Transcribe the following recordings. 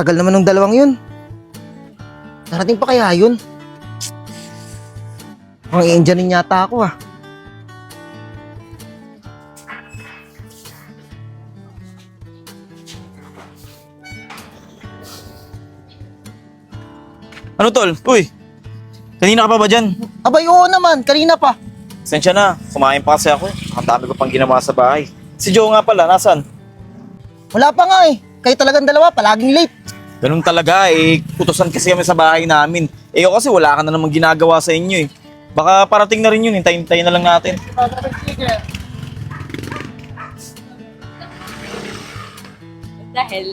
tagal naman ng dalawang yun. Narating pa kaya yun? Mukhang i-engineering yata ako ah. Ano tol? Uy, kanina ka pa ba dyan? Abay, oo naman. Kanina pa. Sensya na, kumain pa kasi ako. Ang dami ko pang ginawa sa bahay. Si Joe nga pala, nasan? Wala pa nga eh. Kayo talagang dalawa, palaging late. Ganun talaga eh, utusan kasi kami sa bahay namin. Eh kasi wala ka na namang ginagawa sa inyo eh. Baka parating na rin yun, hintayin na lang natin. Dahil,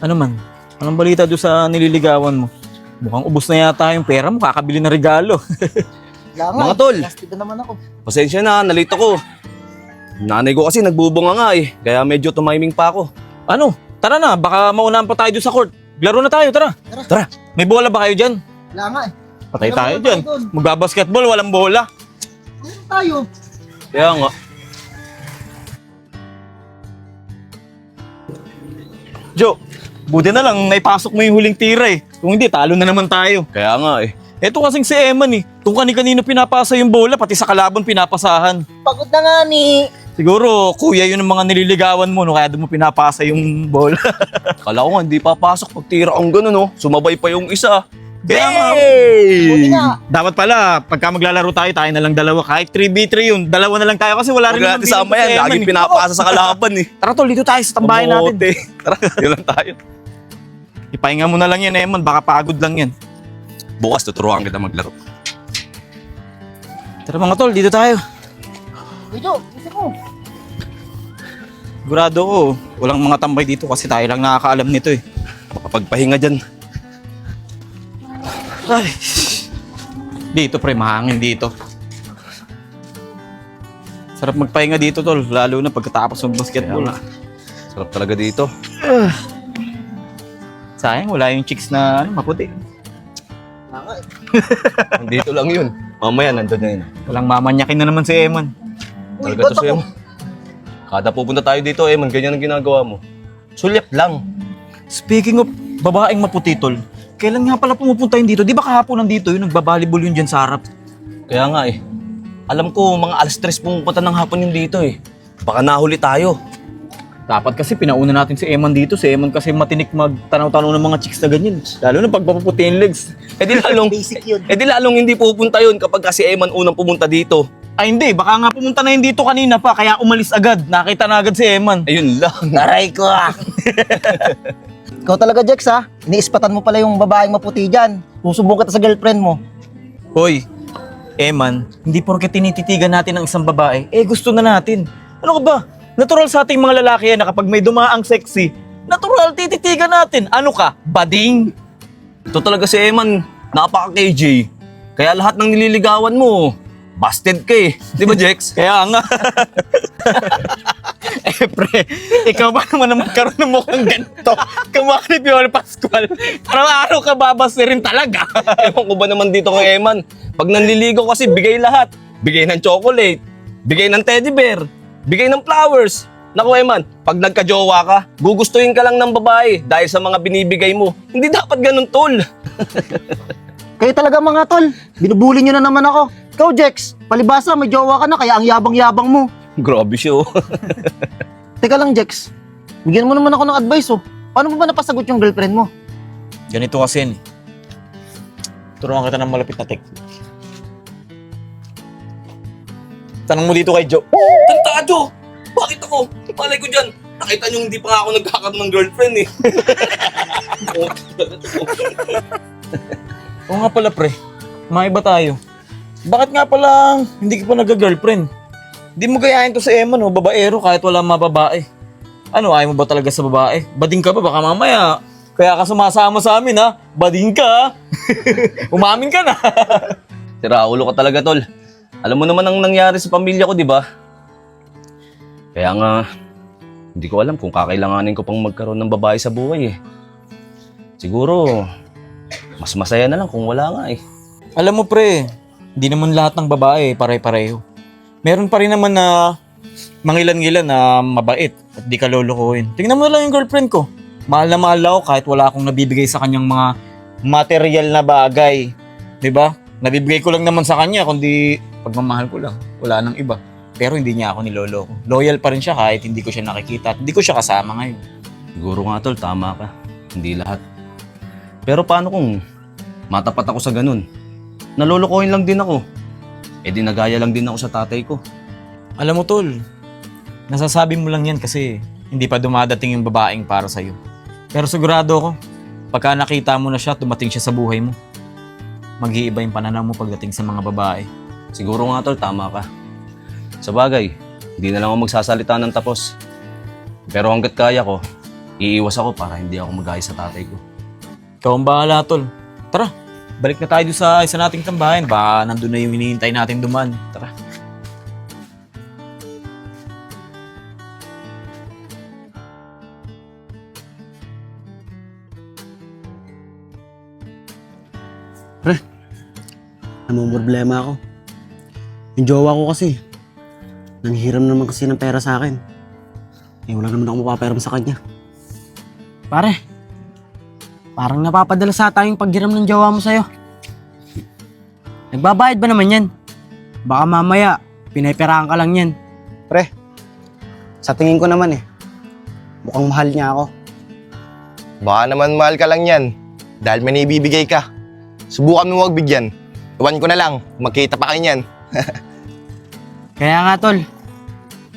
Ano man? Anong balita doon sa nililigawan mo? Mukhang ubos na yata yung pera mo, kakabili na regalo. Wala nga Mga eh. tol. Plastic na naman ako. Pasensya na, nalito ko. Nanay ko kasi nagbubunga nga eh, kaya medyo tumiming pa ako. Ano? Tara na, baka maunahan pa tayo doon sa court. Laro na tayo, tara. Tara. May bola ba kayo dyan? Wala nga eh. Patay Wala tayo bola dyan. tayo dun. Magbabasketball, walang bola. Meron tayo. Kaya nga. Joe, buti na lang naipasok mo yung huling tira eh. Kung hindi, talo na naman tayo. Kaya nga eh. Eto kasing si Eman eh. Kung kani-kanino pinapasa yung bola, pati sa kalaban pinapasahan. Pagod na nga ni... Siguro, kuya yun ang mga nililigawan mo, no? Kaya doon mo pinapasa yung bola. Kala ko nga hindi papasok pag tira ang gano'n no. Sumabay pa yung isa. Kaya nga, Buti nga. dapat pala, pagka maglalaro tayo na lang dalawa. Kahit 3v3 yun, dalawa na lang tayo kasi wala rin Huwag natin sama yan, laging pinapasa sa kalaban eh. Tara tol, dito tayo sa tambayan natin. Kamote. Tara, yun lang tayo. Ipahinga mo na lang yan, Eman. Baka pagod lang yan. Bukas tuturuan kita maglaro. Tara mga tol, dito tayo. Ito, isa ko. Sigurado ko, walang mga tambay dito kasi tayo lang nakakaalam nito eh. Makapagpahinga dyan. Ay. Dito pre, mahangin dito. Sarap magpahinga dito tol, lalo na pagkatapos ng basketball. Kaya nga. Sarap talaga dito. Sayang, wala yung chicks na maputi. Wala nga eh. Dito lang yun. Mamaya nandun na yun. Walang mamanyakin na naman si Eman. Uy, Talaga ba't to sa'yo. ako? Kada pupunta tayo dito, man, ganyan ang ginagawa mo. Sulyap lang. Speaking of babaeng maputi tol, kailan nga pala pumupunta yun dito? Di ba kahapon nandito yun, nagbabalibol yun dyan sa harap? Kaya nga eh. Alam ko, mga alas 3 pumupunta ng hapon yung dito eh. Baka nahuli tayo. Dapat kasi pinauna natin si Eman dito. Si Eman kasi matinik magtanaw-tanaw ng mga chicks na ganyan. Lalo na pagpapaputi yung legs. Basic yun. Eh di lalong hindi pupunta yun kapag kasi Eman unang pumunta dito. Ay hindi, baka nga pumunta na yun dito kanina pa, kaya umalis agad. Nakita na agad si Eman. Ayun lang. Aray ko ah. Ikaw talaga, Jex ha. Iniispatan mo pala yung babaeng maputi dyan. Susubong kita sa girlfriend mo. Hoy, Eman, hindi porke tinititigan natin ang isang babae, eh gusto na natin. Ano ka ba? Natural sa ating mga lalaki yan na kapag may dumaang sexy, natural tititigan natin. Ano ka? Bading? Ito talaga si Eman, napaka-KJ. Kaya lahat ng nililigawan mo, busted ka eh. Di ba, Jex? Kaya nga. Eh pre, ikaw ba naman na magkaroon ng mukhang ganito? Kamukha ni Piolo Pascual. Parang araw ka babas na rin talaga. Ewan ko ba naman dito kay Eman? Pag nanliligaw kasi, bigay lahat. Bigay ng chocolate, bigay ng teddy bear, bigay ng flowers. Naku Eman, pag nagka-jowa ka, gugustuhin ka lang ng babae dahil sa mga binibigay mo. Hindi dapat ganun, tol. Kayo talaga mga tol. Binubuli nyo na naman ako. Ikaw, Jex, palibasa may jowa ka na kaya ang yabang-yabang mo. Grabe siya, oh. Teka lang, Jex. Bigyan mo naman ako ng advice oh. Paano mo ba napasagot yung girlfriend mo? Ganito kasi yun. Turuan kita ng malapit na technique. Tanong mo dito kay Joe. Tantado! Bakit ako? Malay ko dyan. Nakita niyo hindi pa nga ako nagkakaroon ng girlfriend eh. Oo nga pala pre, maiba tayo. Bakit nga pala hindi ka pa nagka-girlfriend? Hindi mo gayahin to sa Eman, oh, babaero kahit wala mababae. Ano, ayaw mo ba talaga sa babae? Bading ka ba? Baka mamaya. Kaya ka sumasama sa amin ha? Bading ka ha? Umamin ka na. Siraulo ka talaga, tol. Alam mo naman ang nangyari sa pamilya ko, di ba? Kaya nga, hindi ko alam kung kakailanganin ko pang magkaroon ng babae sa buhay eh. Siguro, mas masaya na lang kung wala nga eh. Alam mo pre, hindi naman lahat ng babae pare-pareho. Meron pa rin naman na mangilan-ngilan na mabait at di ka lolokohin. Tingnan mo na lang yung girlfriend ko. Mahal na mahal ako kahit wala akong nabibigay sa kanyang mga material na bagay. 'Di ba? Nabibigay ko lang naman sa kanya kundi pagmamahal ko lang. Wala nang iba. Pero hindi niya ako niloloko. Loyal pa rin siya kahit hindi ko siya nakikita at hindi ko siya kasama ngayon. Siguro nga tol, tama ka. Hindi lahat. Pero paano kung matapat ako sa ganun? Nalolokohin lang din ako. Eh di nagaya lang din ako sa tatay ko. Alam mo tol, nasasabi mo lang yan kasi hindi pa dumadating yung babaeng para sa'yo. Pero sigurado ako, pagka nakita mo na siya, dumating siya sa buhay mo, mag-iiba yung pananaw mo pagdating sa mga babae. Siguro nga tol, tama ka. Sa bagay, hindi na lang ako magsasalita ng tapos. Pero hanggat kaya ko, iiwas ako para hindi ako magaya sa tatay ko. Ikaw ang bahala tol. Tara, balik na tayo doon sa isa nating tambahan. Baka nandun na yung hinihintay natin dumaan. Tara. Namumroblema ako. Yung jowa ko kasi, nanghiram naman kasi ng pera sa akin. Eh, wala naman ako mapapahiram sa kanya. Pare, parang napapadala sa tayong paghiram ng jowa mo sa'yo. Nagbabayad ba naman yan? Baka mamaya, pinayperahan ka lang yan. Pre, sa tingin ko naman mukhang mahal niya ako. Baka naman mahal ka lang yan dahil may naibibigay ka. Subukan mo huwag bigyan. Iwan ko na lang, magkita pa kayo niyan. Kaya nga tol,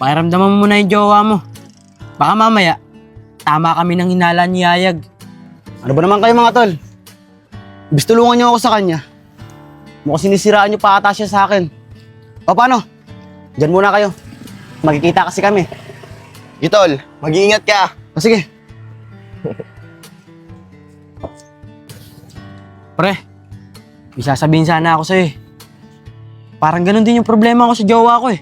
pakiramdaman mo muna yung jowa mo. Baka mamaya, tama kami ng hinala ni Yayag. Ano ba naman kayo mga tol? Ibig tulungan niyo ako sa kanya. Mukhang sinisiraan niyo pa ata siya sa akin. O paano? Diyan muna kayo. Magkikita kasi kami. Itol, mag-iingat ka. O sige. Pre, may sasabihin sana ako sa'yo. Parang ganun din yung problema ko sa jowa ko .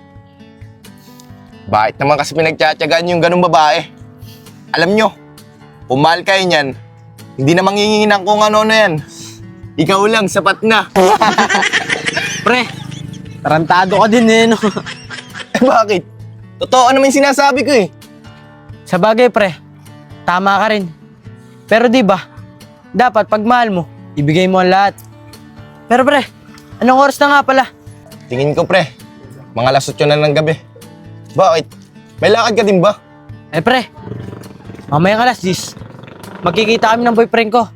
Bakit naman kasi pinagtsatsagaan yung ganung babae? Alam nyo, kung mahal kayo niyan, hindi na manginginan kung ano na yan. Ikaw lang, sapat na. Pre, tarantado ka din no? Bakit? Totoo naman yung sinasabi ko . Sa bagay pre, tama ka rin. Pero di ba, dapat pag mahal mo, ibigay mo ang lahat. Pero pre, anong oras na nga pala? Tingin ko pre, mga alas 8 na ng gabi. Bakit? May lakad ka din ba? Pre, mamaya ka 10:00. Magkikita kami ng boyfriend ko.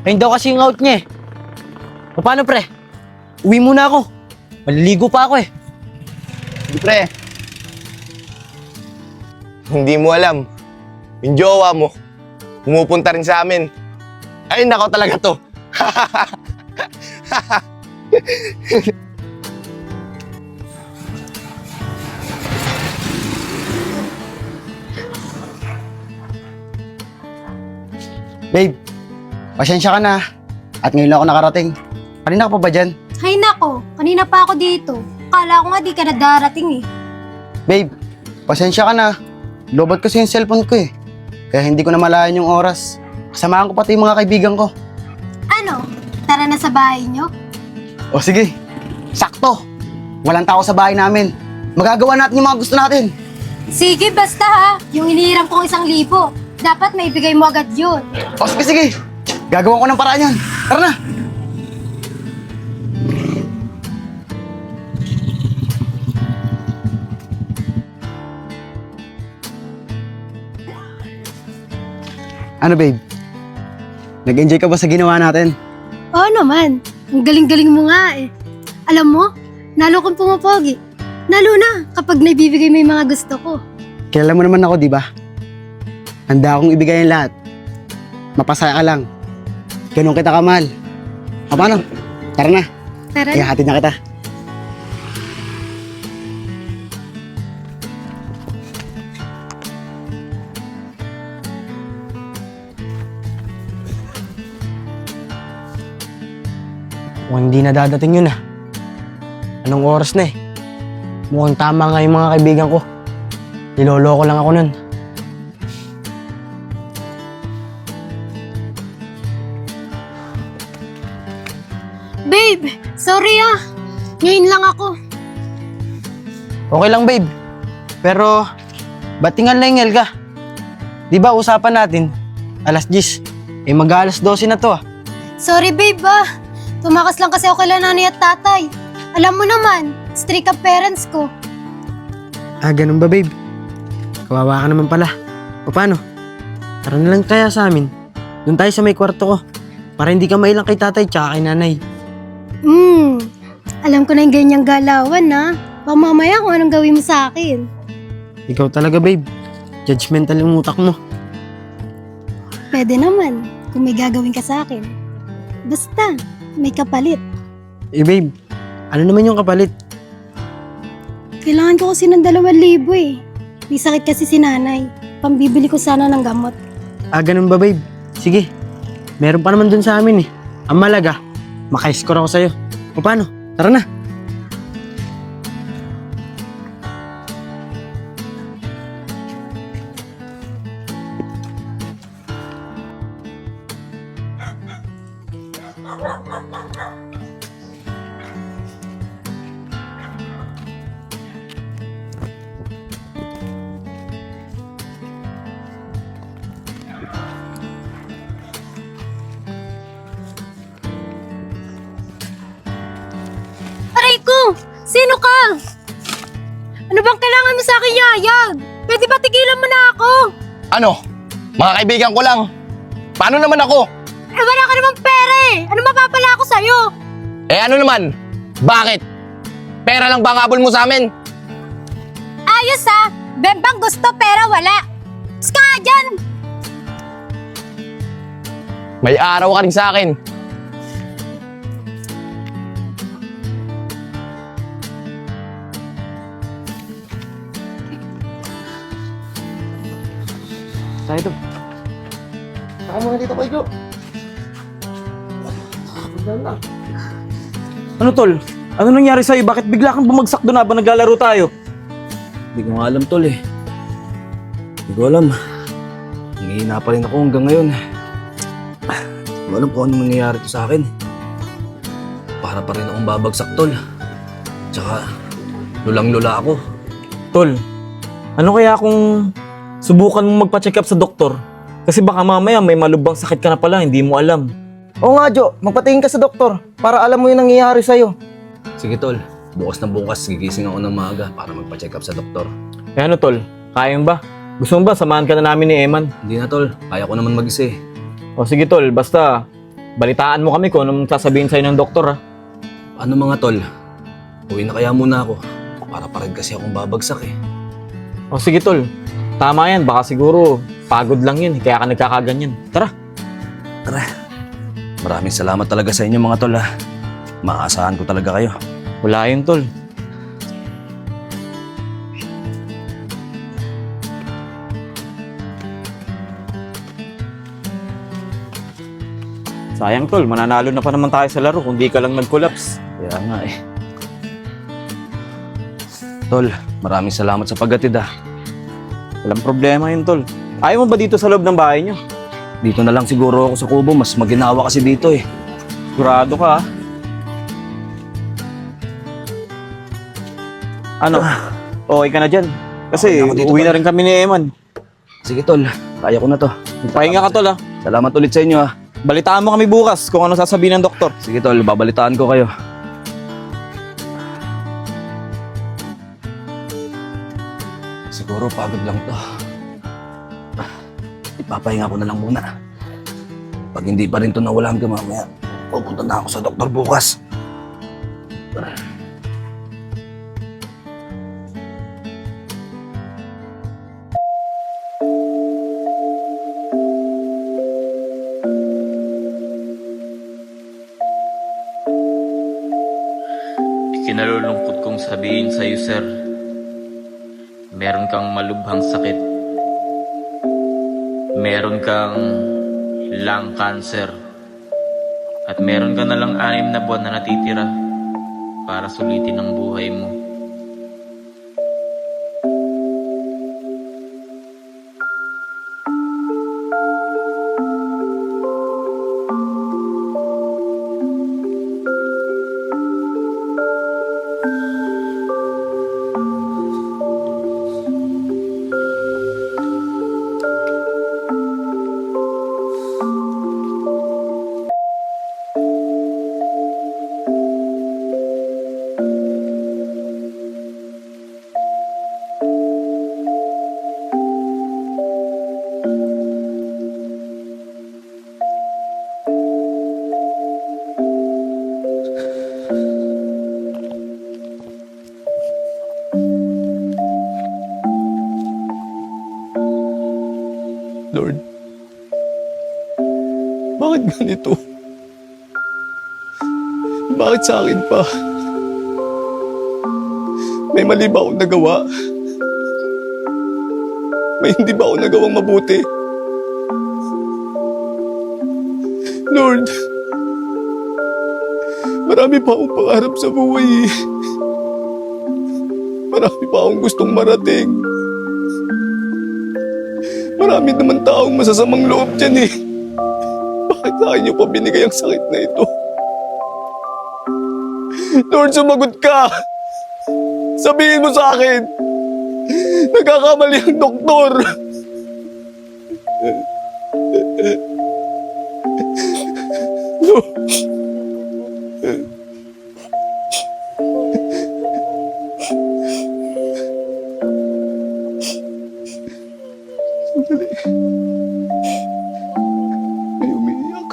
Ayun daw kasi yung out niya . O paano pre? Uwi muna ako. Maliligo pa ako . Hindi pre. Hindi mo alam. Yung jowa mo, pumupunta rin sa amin. Ay, nako talaga to. Babe, pasensya ka na. At ngayon lang ako nakarating. Kanina ka pa ba dyan? Hay nako, kanina pa ako dito. Akala ko nga di ka na darating . Babe, pasensya ka na. Lobat kasi yung cellphone ko . Kaya hindi ko na malayan yung oras. Kasamahan ko pati yung mga kaibigan ko. Ano? Tara na sa bahay nyo? O sige, sakto. Walang tao sa bahay namin. Magagawa natin yung mga gusto natin. Sige, basta ha. Yung inihiram kong 1,000, dapat may ibigay mo agad yun. O sige, sige. Gagawa ko ng paraan yan. Tara na. Ano babe? Nag-enjoy ka ba sa ginawa natin? Oo naman. Ang galing-galing mo nga . Alam mo, nalo kong pumapogi. Lalo na kapag naibibigay mo yung mga gusto ko. Kilala mo naman ako, di ba? Handa akong ibigay ang lahat. Mapasaya ka lang. Ganun kita kamahal. O paano? Tara na. Tara na. Ihahatid na kita. Mukhang hindi na dadating yun . Anong oras na . Mukhang tama nga yung mga kaibigan ko. Niloloko lang ako nun. Babe, sorry . Ngayon lang ako. Okay lang babe. Pero, ba't tingal ka? Di ba usapan natin, alas 10, mag-aalas 12 na to ah. Sorry babe Tumakas lang kasi ako kay nanay at tatay. Alam mo naman, strict ang parents ko. Ah, ganun ba babe? Kawawa ka naman pala. O paano? Tara na lang kaya sa amin. Doon tayo sa may kwarto ko. Para hindi ka mailang kay tatay tsaka kay nanay. Alam ko na yung ganyang galawan Baka mamaya kung anong gawin mo sa akin. Ikaw talaga babe. Judgmental yung utak mo. Pwede naman, kung may gagawin ka sa akin. Basta, may kapalit. Eh babe, ano naman yung kapalit? Kailangan ko kasi ng 2,000 May sakit kasi si nanay. Pambibili ko sana ng gamot. Ah, ganun ba babe? Sige, meron pa naman dun sa amin eh. Ang malaga, maka-score ako sa'yo. O paano? Tara na. Aray ko! Sino ka? Ano bang kailangan mo sa akin, Yayag? Pwede ba tigilan mo na ako? Ano? Mga kaibigan ko lang. Paano naman ako? Wala ka namang pera Ano mapapala ako sa'yo? Ano naman? Bakit? Pera lang ba ang habol mo sa amin? Ayos Bembang gusto pera wala. Tapos ka nga dyan! May araw ka rin sa akin. Tayo to. Saka muna dito kay Jo. Ano tol? Ano nangyari sa'yo? Bakit bigla kang bumagsak doon habang naglalaro tayo? Hindi ko nga alam, tol eh. Hindi ko alam. Nangihina pa rin ako hanggang ngayon. Hindi ko alam kung anong nangyayari to sa akin. Para pa rin akong babagsak, tol. Tsaka, lulang-lula ako. Tol, ano kaya kung subukan mong magpa-check up sa doktor? Kasi baka mamaya may malubhang sakit ka na pala, hindi mo alam. Oo nga Jo, magpatingin ka sa doktor para alam mo yung nangyayari sa'yo. Sige, tol. Bukas na bukas, gigising ako ng maaga para magpa-check up sa doktor. Eh ano tol, kaya mo ba? Gusto mo ba samahan ka na namin ni Eman? Hindi na, tol. Kaya ko naman mag-isa eh. O sige tol, basta balitaan mo kami kung anong sasabihin sa'yo ng doktor ha. Ano mga tol? Uwi na kaya muna ako. Para pa rin kasi akong babagsak eh. O sige tol, tama yan, baka siguro pagod lang yun, kaya ka nagkakaganyan. Tara. Tara. Maraming salamat talaga sa inyo mga tol ha. Maasahan ko talaga kayo. Wala yun tol. Sayang tol, mananalo na pa naman tayo sa laro kung di ka lang nag-collapse. Kaya nga eh. Tol, maraming salamat sa paghatid ah. Walang problema yun tol. Ayaw mo ba dito sa loob ng bahay nyo? Dito na lang siguro ako sa kubo. Mas maginawa kasi dito eh. Sigurado ka ha? Ano? Okay ka na dyan? Kasi Okay na ako dito, uwi na tol. rin kami ni Eman. Sige tol, kaya ko na to. Pahinga ka tol ha. Salamat ulit sa inyo ah. Balitaan mo kami bukas kung ano sasabihin ng doktor. Sige tol, babalitaan ko kayo. Siguro pagod lang to. Ipapahinga ko na lang muna. Pag hindi pa rin to nawala hanggang mamaya, pupunta na ako sa doktor bukas. Kinalulungkot kong sabihin sa'yo, sir. Meron kang malubhang sakit. Meron kang lung cancer. At meron ka na lang 6 na buwan na natitira para sulitin ang buhay mo. Bakit ganito? Bakit sa akin pa? May mali ba akong nagawa? May hindi ba ako nagawang mabuti? Lord, marami pa akong pangarap sa buhay eh. Marami pa akong gustong marating. Marami naman taong masasamang loob dyan eh. Bakit sa akin niyo pa binigay ang sakit na ito? Lord, sumagot ka! Sabihin mo sa akin! Nagkakamali ang doktor! Lord! Sandali. May umiiyak.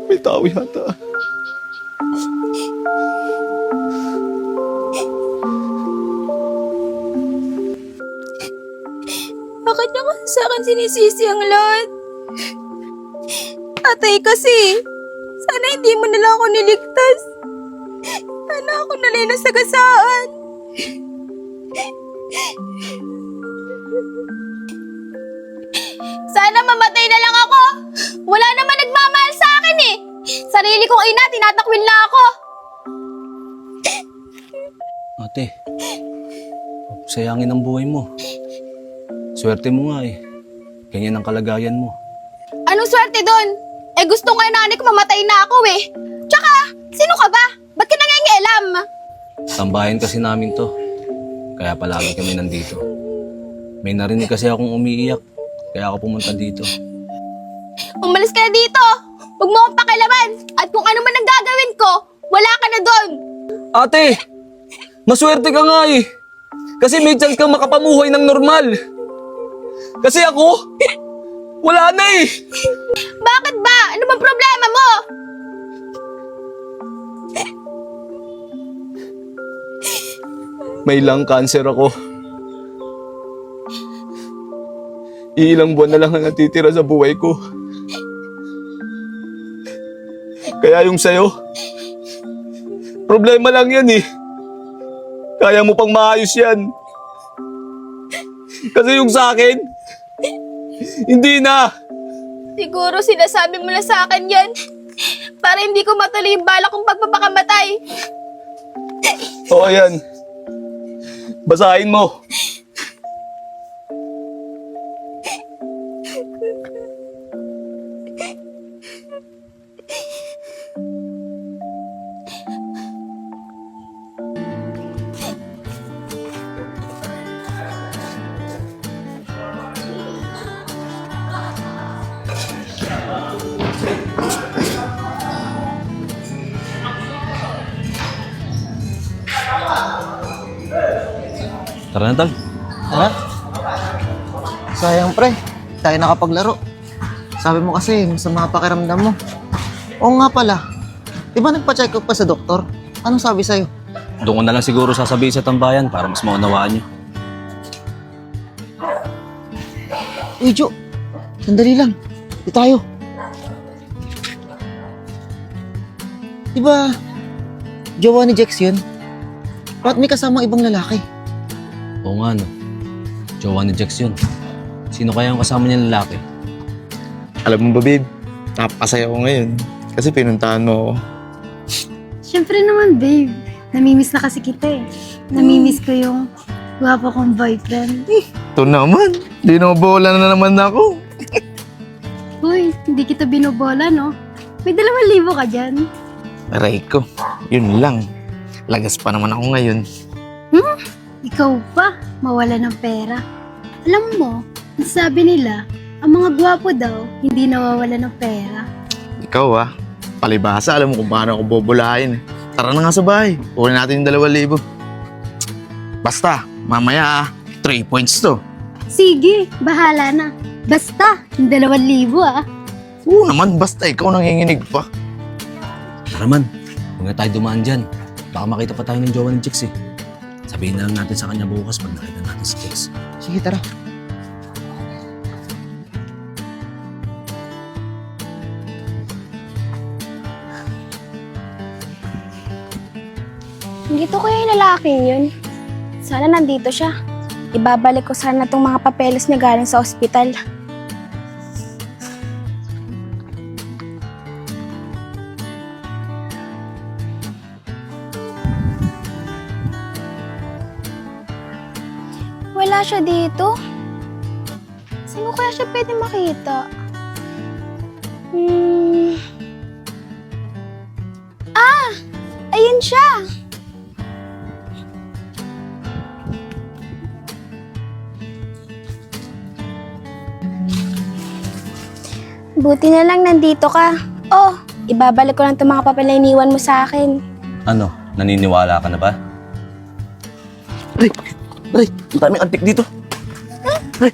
May tao yata. Bakit niyo kasi sa akin sinisisi ang lahat? Atay kasi, sana hindi mo na lang ako niligtas. Sana ako nalay na sagasaan. Sana mamatay na lang ako. Wala naman nagmamahal sa akin eh. Sarili kong ina, tinatakwil na ako. Ate, sayangin ang buhay mo. Swerte mo nga eh. Ganyan ang kalagayan mo. Anong swerte doon? Eh gusto nga nanay ko mamatay na ako eh. Tsaka, sino ka ba? Ba't ka nangingialam? Tambahin kasi namin to. Kaya palagi kami nandito. May narinig kasi akong umiiyak. Kaya ako pumunta dito. Umalis ka na dito. Huwag mo akong pakialaman. At kung ano man ang gagawin ko, wala ka na doon. Ate! Maswerte ka nga eh. Kasi may chance kang makapamuhay ng normal. Kasi ako, wala na eh. Bakit ba? Ano bang problema mo? May lung cancer ako. Iilang buwan na lang ang natitira sa buhay ko. Kaya yung sayo, problema lang yan eh. Kaya mo pang maayos yan. Kasi yung sa akin, hindi na. Siguro sinasabi mo na sa akin yan para hindi ko matuloy yung balak kong pagpapakamatay. Oo yan. Basahin mo. Tara na, Tal. Ha? Sayang pre, tayo nakapaglaro. Sabi mo kasi, masama pakiramdam mo. Oo nga pala, di ba nagpa-check up pa sa doktor? Anong sabi sa'yo? Doon ko na lang siguro sasabihin sa tambayan para mas maunawaan niyo. Uy, Jo, sandali lang. Di tayo. Di ba, jowa ni Jex yun? Bakit may kasamang ibang lalaki? Oo nga, no. Jowa ni Jex yun. Sino kaya ang kasama niyang lalaki? Alam mo ba, babe? Napakasaya ko ngayon. Kasi pinuntahan mo ako. Siyempre naman, babe. Namimiss na kasi kita eh. Namimiss ko yung gwapo kong boyfriend. Ito naman. Di na mabola na naman ako. Uy, hindi kita binobola, no? May 2,000 ka dyan. Aray ko. Yun lang. Lagas pa naman ako ngayon. Ikaw pa, mawala ng pera. Alam mo, sabi nila, ang mga gwapo daw, hindi nawawala ng pera. Ikaw palibhasa, alam mo kung paano ako bobolahin. Tara na nga sa bahay. Kunin natin yung 2,000. Basta, mamaya 3 points to. Sige, bahala na. Basta, yung 2,000 Oo naman, basta ikaw nanginginig pa. Tara man, huwag na tayo dumaan dyan. Baka makita pa tayo ng jowa ni Jex eh. Sabihin na lang natin sa kanya bukas pag nakita natin si Jex. Sige, tara. Dito kaya yung lalaking yun? Sana nandito siya. Ibabalik ko sana tong mga papeles niya galing sa ospital. Wala siya dito. Saan ko kaya siya pwede makita? Ah! Ayun siya! Buti na lang nandito ka. Oh, ibabalik ko lang itong mga papel na iniwan mo sa akin. Ano, naniniwala ka na ba? Pre, ang daming antik dito. Pre.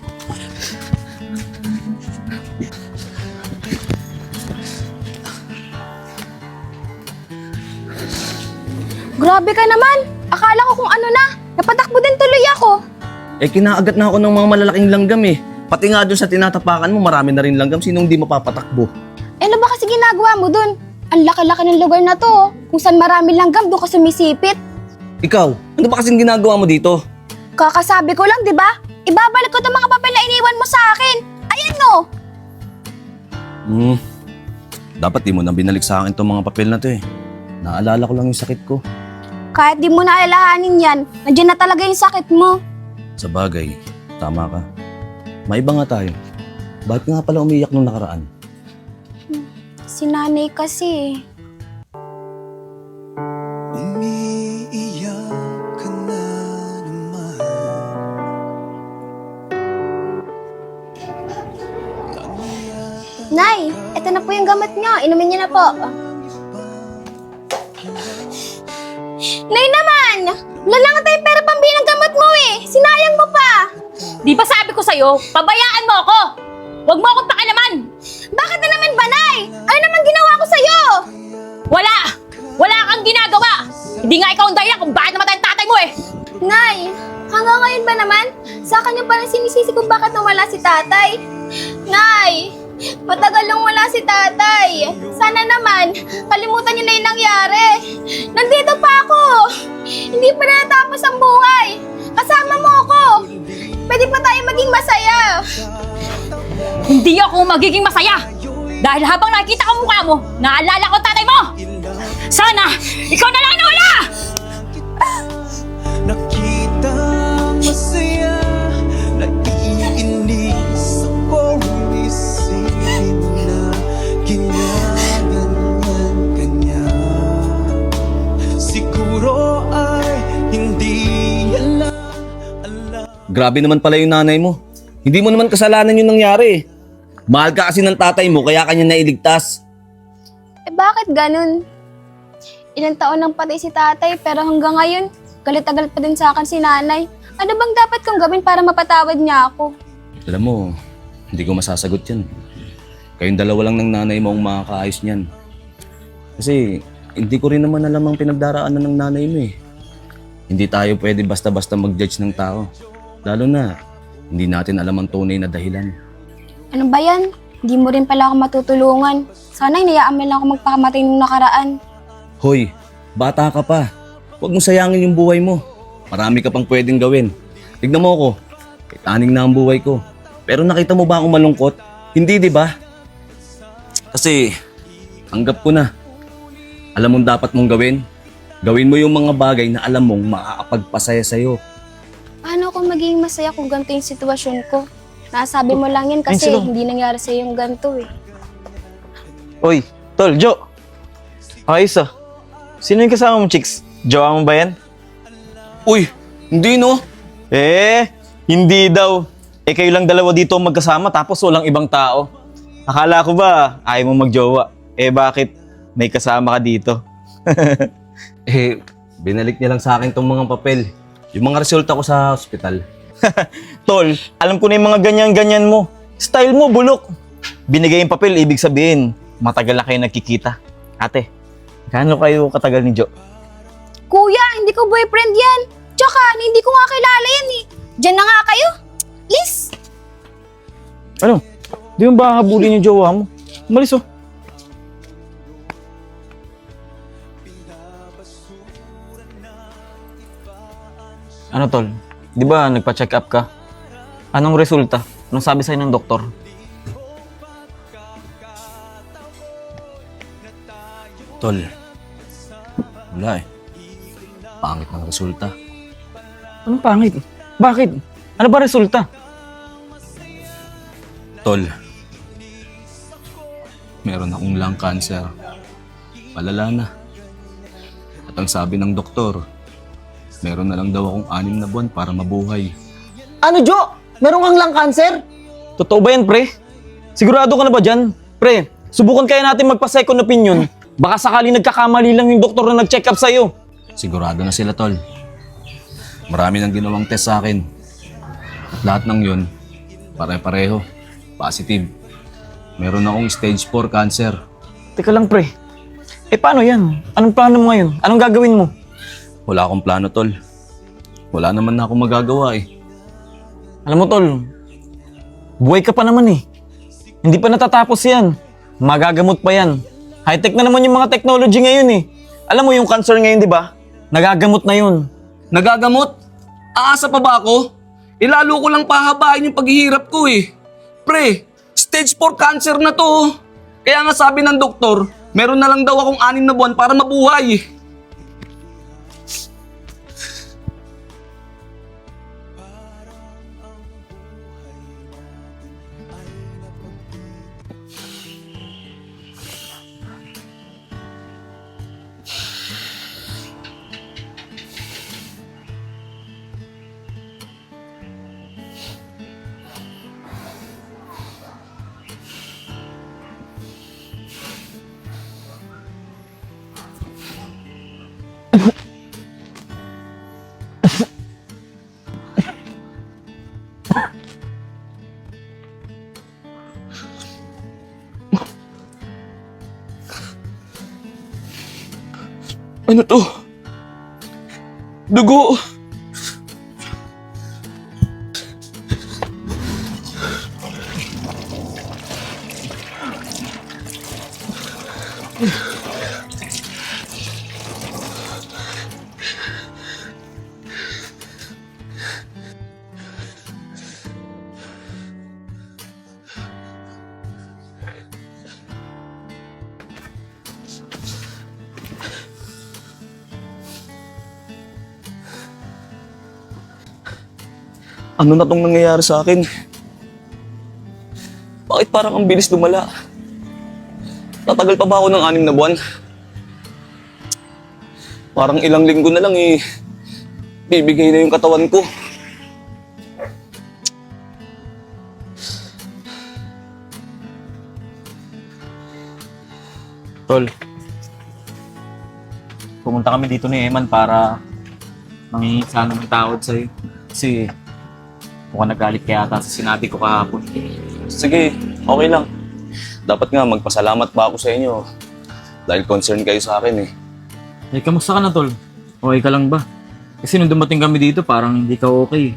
Grabe ka naman! Akala ko kung ano na. Napatakbo din tuloy ako. Eh, kinaagat na ako ng mga malalaking langgam eh. Pati nga dun sa tinatapakan mo, marami na rin langgam. Sinong di mapapatakbo? Eh, ano ba kasi ginagawa mo dun? Ang laki-laki ng lugar na to. Oh. Kung saan marami langgam, doon ka sumisipit. Ikaw, ano ba kasing ginagawa mo dito? Kakasabi ko lang, di ba? Ibabalik ko itong mga papel na iniwan mo sa akin. Ayan no! Dapat di mo nang binalik sa akin itong mga papel na to eh. Naalala ko lang yung sakit ko. Kahit di mo naalalahanin yan, nandiyan na talaga yung sakit mo. Sa bagay, tama ka. Maiba nga tayo. Bakit nga pala umiyak nung nakaraan? Si nanay kasi. Nay, eto na po yung gamot niyo. Inumin niyo na po. Nay naman! Wala lang tayong pera pambili ng gamot mo eh. Sinayang mo pa. Di ba sabi ko sa'yo, pabayaan mo ako! Huwag mo akong pakialaman! Bakit na naman ba, Nay? Ano naman ginawa ko sa'yo? Wala! Wala kang ginagawa! Hindi nga ikaw ang dahilan kung bakit namatay ang tatay mo eh! Nay, hanggang ngayon ba naman? Sa akin yung parang sinisisi kung bakit nawala si tatay. Nay, matagal lang wala si tatay. Sana naman, kalimutan niyo na yung nangyari. Nandito pa ako. Hindi pa na natapos ang buhay. Kasama mo ako. Pwede pa tayo maging masaya. Hindi ako magiging masaya! Dahil habang nakikita ko mukha mo, naalala ko ang tatay mo! Sana, ikaw na lang nawala! Nakita masaya, naiinis ako, isipin na ginaganyan kanya. Siguro ay hindi alam. Grabe naman pala yung nanay mo. Hindi mo naman kasalanan yung nangyari eh. Mahal ka kasi ng tatay mo kaya kanya nailigtas. Eh bakit ganun? Ilang taon nang patay si tatay pero hanggang ngayon, galit na galit pa din sa akin si nanay. Ano bang dapat kong gawin para mapatawad niya ako? Alam mo, hindi ko masasagot yan. Kayong dalawa lang ng nanay mo ang makakaayos niyan. Kasi hindi ko rin naman alam ang pinagdaraanan ng nanay mo eh. Hindi tayo pwede basta-basta mag-judge ng tao. Lalo na, hindi natin alam ang tunay na dahilan. Ano ba yan? Hindi mo rin pala ako matutulungan. Sana hinayaan mo lang ako magpakamatay nung nakaraan. Hoy, bata ka pa. Huwag mo sayangin yung buhay mo. Marami ka pang pwedeng gawin. Tignan mo ako, taning na ang buhay ko. Pero nakita mo ba akong malungkot? Hindi, di ba? Kasi, tanggap ko na. Alam mong dapat mong gawin? Gawin mo yung mga bagay na alam mong makakapagpasaya sa'yo. Paano ako magiging masaya kung ganito yung sitwasyon ko? Nasabi mo lang yan kasi hindi nangyari sa'yo yung ganito eh. Oy, Tol, Jo. Ayos ah. Sino yung kasama mong chicks? Jowa mo ba yan? Uy, hindi no. Hindi daw. Eh kayo lang dalawa dito magkasama tapos walang ibang tao. Akala ko ba ayaw mo magjowa? Eh bakit may kasama ka dito? Binalik niya lang sa akin tong mga papel. Yung mga resulta ko sa ospital. Tol, alam ko na yung mga ganyan-ganyan mo. Style mo, bulok. Binigay yung papel, ibig sabihin, matagal na kayo nagkikita. Ate, gaano kayo katagal ni Jo? Kuya, hindi ko boyfriend yan. Tsaka, hindi ko nga kilala yan eh. Diyan na nga kayo. Please. Ano? Di mo ba habulin yung jowa mo? Umalis oh. Ano tol? Di ba nagpa-check up ka? Anong resulta? Anong sabi sa'yo ng doktor? Tol, wala eh. Pangit ng resulta. Anong pangit? Bakit? Ano ba resulta? Tol, meron akong lung cancer. Palala na. At ang sabi ng doktor, meron na lang daw akong 6 na buwan para mabuhay. Ano, Jo? Meron kang lung cancer? Totoo ba yan, pre? Sigurado ka na ba dyan? Pre, subukan kaya natin magpa-second opinion. Baka sakali nagkakamali lang yung doktor na nag-check up sa'yo. Sigurado na sila, Tol. Marami nang ginawang test sa akin. At lahat ng yun, pare-pareho. Positive. Meron akong stage 4 cancer. Teka lang, pre. Paano yan? Anong plano mo ngayon? Anong gagawin mo? Wala akong plano, Tol. Wala naman na akong magagawa eh. Alam mo, tol, buhay ka pa naman eh. Hindi pa natatapos yan. Magagamot pa yan. High-tech na naman yung mga technology ngayon eh. Alam mo yung cancer ngayon, di ba? Nagagamot na yun. Nagagamot? Aasa pa ba ako? Lalo ko lang pahabain yung paghihirap ko eh. Pre, stage 4 cancer na to. Oh. Kaya nga sabi ng doktor, meron na lang daw akong 6 na buwan para mabuhay. Ano to? Dugo! Ano na tong nangyayari sa akin? Bakit parang ang bilis lumala? Tatagal pa ba ako ng 6 na buwan? Parang ilang linggo na lang eh. Bibigay na yung katawan ko. Tol, pumunta kami dito ni Eman para mangingi sana ng tawad sa'yo. Kasi mukhang nagalit kaya ata sa sinabi ko kahapon. Sige, okay lang. Dapat nga magpasalamat pa ako sa inyo. Dahil concern kayo sa akin eh. Kamusta ka na, Tol? Okay ka lang ba? Kasi nung dumating kami dito, parang hindi ka okay.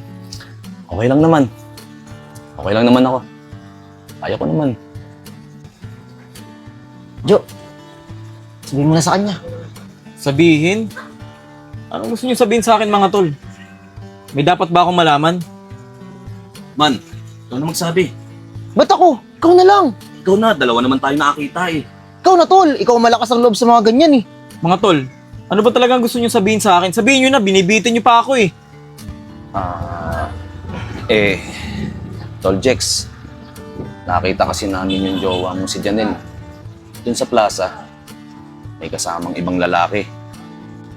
Okay lang naman. Okay lang naman ako. Kaya ko naman. Jo, sabihin mo na sa kanya. Sabihin? Anong gusto niyo sabihin sa akin, mga Tol? May dapat ba akong malaman? Man, ikaw na magsabi. Ba't ako? Ikaw na lang. Ikaw na, dalawa naman tayo nakakita eh. Ikaw na, tol. Ikaw malakas ang loob sa mga ganyan eh. Mga Tol, ano ba talagang gusto niyo sabihin sa akin? Sabihin niyo na, binibitin niyo pa ako eh. Tol Jex, nakita kasi namin yung jowa mo si Janelle. Dun sa plaza, may kasamang ibang lalaki.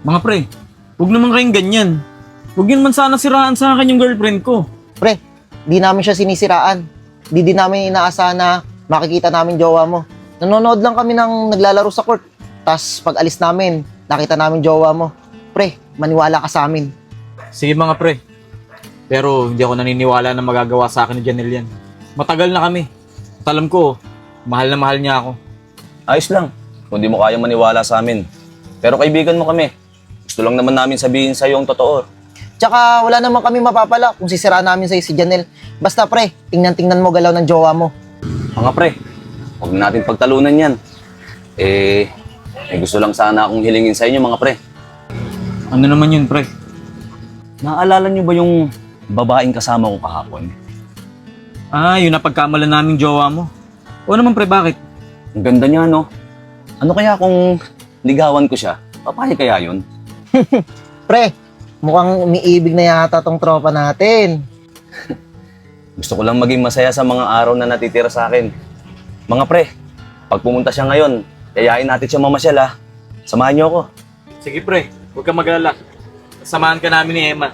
Mga pre, huwag naman kayong ganyan. Huwag yun man sana siraan sa akin yung girlfriend ko. Pre, di namin siya sinisiraan. Di din namin inaasahan na makikita namin jowa mo. Nanonood lang kami ng naglalaro sa court. Tapos pag alis namin, nakita namin jowa mo. Pre, maniwala ka sa amin. Sige mga pre. Pero hindi ako naniniwala na magagawa sa akin ni Janelle yan. Matagal na kami. At alam ko, mahal na mahal niya ako. Ayos lang, kung di mo kaya maniwala sa amin. Pero kaibigan mo kami. Gusto lang naman namin sabihin sa'yo ang totoo. Tsaka wala naman kami mapapala kung sisiraan namin sa'yo si Janelle. Basta pre, tingnan mo galaw ng jowa mo. Mga pre, huwag natin pagtalunan yan. May gusto lang sana akong hilingin sa inyo mga pre. Ano naman yun, pre? Naaalala niyo ba yung babaeng kasama ko kahapon? Ah, yun na pagkamalan naming jowa mo. O naman pre, bakit? Ang ganda niya, no? Ano kaya kung ligawan ko siya? Papayag kaya yun? Pre, mukhang umiibig na yata tong tropa natin. Gusto ko lang maging masaya sa mga araw na natitira sa akin. Mga pre, pag pumunta siya ngayon, yayain natin siya mamasyal ha. Samahan niyo ako. Sige pre, huwag kang mag-alala. Samahan ka namin ni Emma.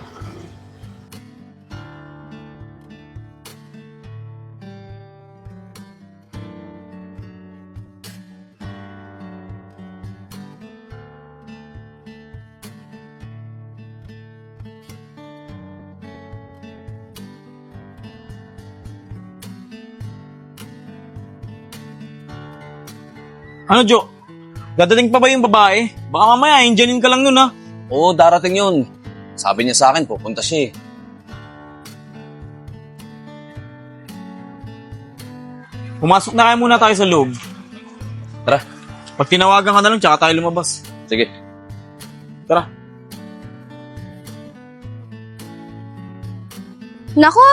Ano, Jo? Dadating pa ba yung babae? Baka mamaya, Indianin ka lang nun, ha? Oo, darating yun. Sabi niya sa akin, pupunta siya eh. Pumasok na kaya muna tayo sa loob. Tara. Pag tinawagan ka na lang, tsaka tayo lumabas. Sige. Tara. Nako,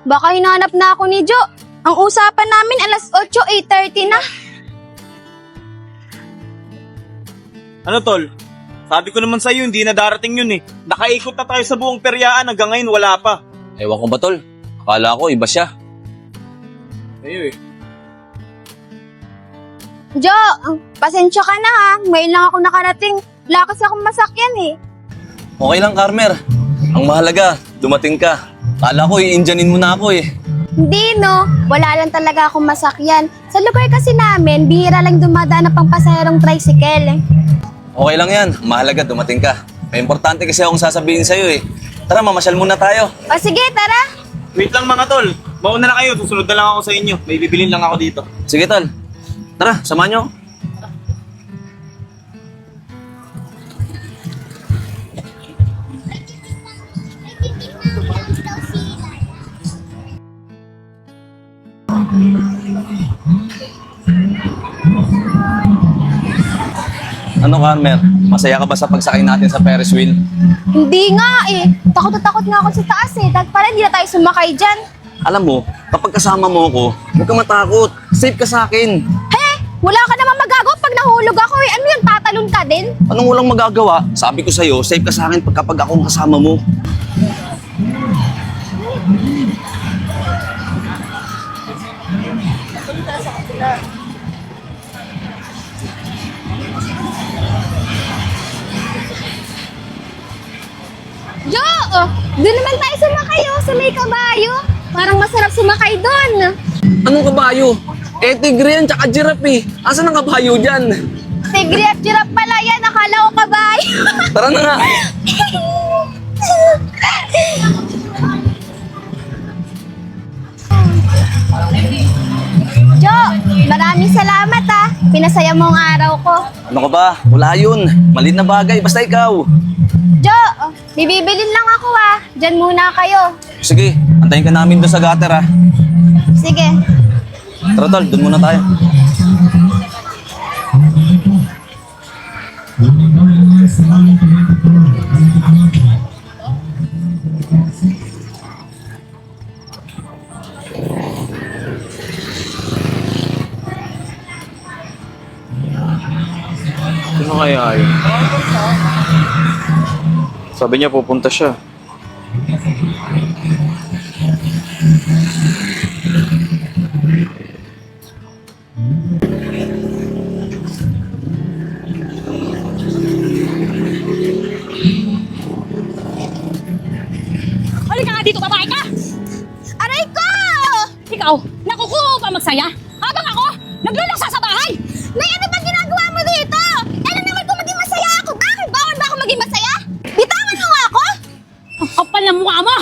baka hinahanap na ako ni Jo. Ang usapan namin alas 8, 8:30 na. Ano, Tol? Sabi ko naman sa'yo, hindi na darating yun eh. Nakaikot na tayo sa buong peryaan, hanggang ngayon wala pa. Ewan ko ba, tol? Akala ko, iba siya. Ayun eh. Jo, pasensya ka na ha. Ngayon lang ako nakarating. Wala kasi akong masakyan eh. Okay lang, Carmer. Ang mahalaga, dumating ka. Akala ko, i-Indianin mo na ako eh. Hindi no, wala lang talaga akong masakyan. Sa lugar kasi namin, bihira lang dumadaan na pampasaherong tricycle. Okay lang yan. Ang mahalaga, dumating ka. May importante kasi akong sasabihin sa'yo eh. Tara, mamasyal muna tayo. O sige, tara. Wait lang mga tol. Mauna na kayo, susunod na lang ako sa inyo. May bibilin lang ako dito. Sige, tol. Tara, samahan niyo. Ano, Carmer? Masaya ka ba sa pagsakay natin sa Ferris wheel? Hindi nga eh. Takot na takot nga ako sa taas eh. Para hindi na tayo sumakay dyan. Alam mo, kapag kasama mo ako, huwag ka matakot. Safe ka sa akin. He! Wala ka naman magagawa pag nahulog ako eh. Ano yun, tatalon ka din? Anong walang magagawa? Sabi ko sa'yo, safe ka sa akin kapag akong kasama mo. Jo! Doon naman tayo sumakay oh, sa may kabayo. Parang masarap sumakay doon. Anong kabayo? Eh, tigre yan, tsaka giraffe eh. Asan ang kabayo dyan? Tigre at giraffe pala yan. Akala ko kabayo. Tara na nga. Jo, maraming salamat ah. Pinasaya mo ang araw ko. Ano ka ba? Wala yun. Maliit na bagay, basta ikaw. Jo, bibibilin lang ako ah. Diyan muna kayo. Sige, antayin ka namin doon sa gutter ha. Sige. Tara tol, doon muna tayo. Sino kaya yun? Sabi niya pupunta siya. Halika nga dito, babae ka! Aray ko! Ikaw, nakukuha pa magsaya? Habang ako, nagluluksa sa bahay! Nay, ano ba ginagawa mo dito? Ano naman kung maging masaya ako? Bakit? Bawal ba ako maging masaya? Bitawan mo nga ako! Ang kapal ng mukha mo!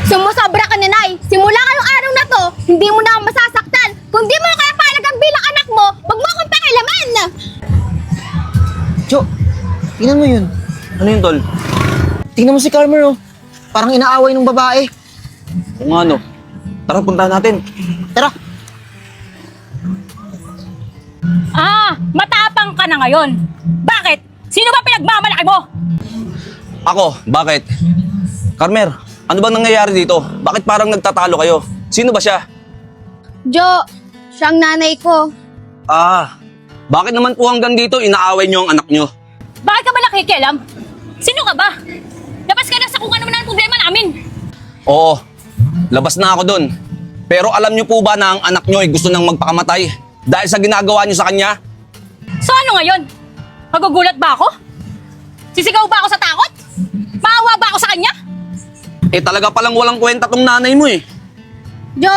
Sumusobra ka na, Nay. Simula ngayong araw na to, hindi mo na ako masasaktan. Kung di mo kaya palagang bilang anak mo, wag mo akong pakialaman! Jo, tingnan mo yun. Ano yun tol? Tingnan mo si Carmer oh. Parang inaaway ng babae. Kung ano. Tara, puntahan natin. Tara. Ah, matapang ka na ngayon. Bakit? Sino ba pinagmamalaki mo? Ako, bakit? Carmer, ano bang nangyayari dito? Bakit parang nagtatalo kayo? Sino ba siya? Jo, siyang nanay ko. Ah, bakit naman po hanggang dito inaaway niyo ang anak niyo? Bakit ka ba nakikialam? Sino ka ba? Labas ka na sa kung ano man ang problema namin. Oo, labas na ako dun. Pero alam niyo po ba na ang anak niyo ay gusto nang magpakamatay dahil sa ginagawa niyo sa kanya? So ano ngayon? Magugulat ba ako? Sisigaw ba ako sa takot? Maawa ba ako sa kanya? Eh talaga palang walang kwenta tong nanay mo eh. Jo,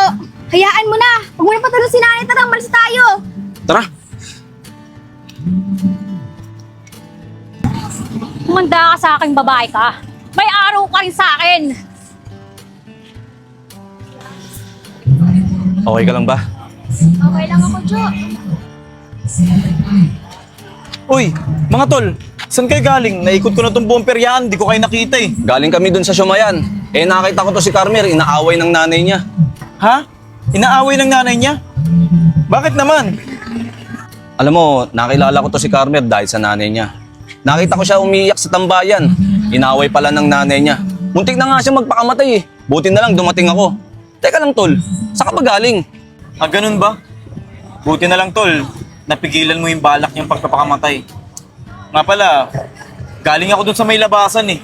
hayaan mo na. Huwag mo na patulong si nanay. Tara, malis tayo. Tara. Manda ka sa aking babae ka. May araw ka rin sa akin. Okay ka lang ba? Okay lang ako, Jo. Uy, mga tol, saan kayo galing? Naikot ko na tong buong peryahan, di ko kayo nakita eh. Galing kami dun sa Shumayan. Eh nakita ko to si Carmer, inaaway ng nanay niya. Ha? Inaaway ng nanay niya? Bakit naman? Alam mo, nakilala ko to si Carmer dahil sa nanay niya. Nakita ko siya umiiyak sa tambayan. Inaaway pala ng nanay niya. Muntik na nga siya magpakamatay eh. Buti na lang dumating ako. Teka lang tol, saan ka ba galing? Ah, ganun ba? Buti na lang tol, napigilan mo yung balak niyang pagpapakamatay. Nga pala, galing ako dun sa may labasan eh.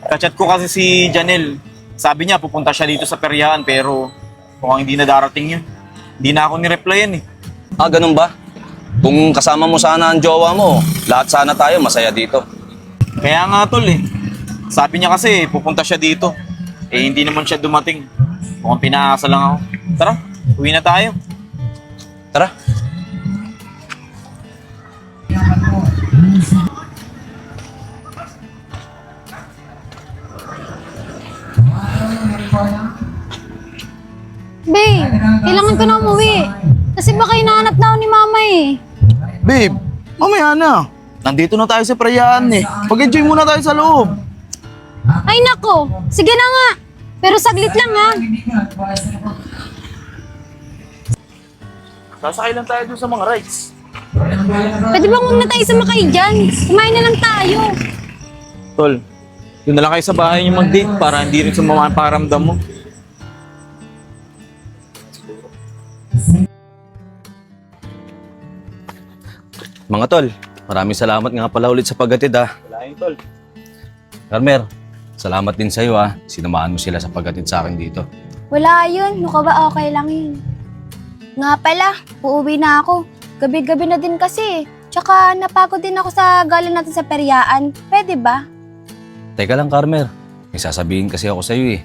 Kachat ko kasi si Janelle. Sabi niya pupunta siya dito sa peryahan pero mukhang hindi na darating yun. Hindi na ako ni-replyan eh. Ah, ganun ba? Kung kasama mo sana ang jowa mo, lahat sana tayo masaya dito. Kaya nga tol eh. Sabi niya kasi pupunta siya dito. Eh hindi naman siya dumating. Mukhang pinaasa lang ako. Tara, uwi na tayo. Tara. Babe, kailangan ko na umuwi. Kasi baka hinahanap na ako ni mama eh. Babe, mamaya na. Nandito na tayo sa prayaan eh. Mag-enjoy muna tayo sa loob. Ay nako, sige na nga. Pero saglit lang ha. Sasakay lang tayo dun sa mga rides. Pwede bang huwag na tayo sumakay dyan? Kumain na lang tayo. Tol, doon na lang kayo sa bahay niyo mag-date para hindi rin sumama ang pakiramdam mo. Mga tol, maraming salamat nga pala ulit sa paghatid ha. Wala yun, tol. Carmer, salamat din sa'yo ha. Sinamahan mo sila sa paghatid sa akin dito. Wala yun. Mukha ba okay lang yun? Nga pala, uuwi na ako. Gabi-gabi na din kasi. Tsaka napagod din ako sa galing natin sa peryaan. Pwede ba? Teka lang Carmer, may sasabihin kasi ako sa'yo eh.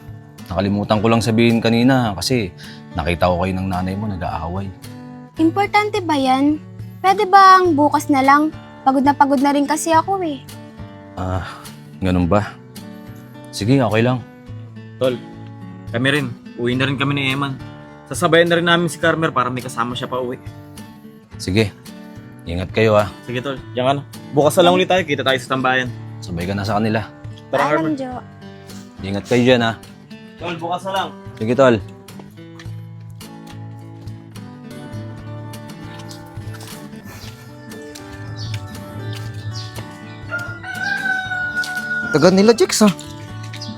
Nakalimutan ko lang sabihin kanina kasi nakita ko kayo ng nanay mo nag-aaway. Importante ba yan? Pwede bang bukas na lang? Pagod na rin kasi ako eh. Ah, ganun ba? Sige, okay lang. Tol, kami rin. Uwi na rin kami ni Eman. Sasabayan na rin namin si Carmer para may kasama siya pa uwi. Sige, ingat kayo ha. Sige tol, yan ka na. Bukas na lang ulit tayo, kita tayo sa tambayan. Sabay ka na sa kanila. Tara Alam, Carmer. Jo. Ingat kayo dyan ha. Tol, bukas na lang. Sige tol. Tagal nila, Jex, ha?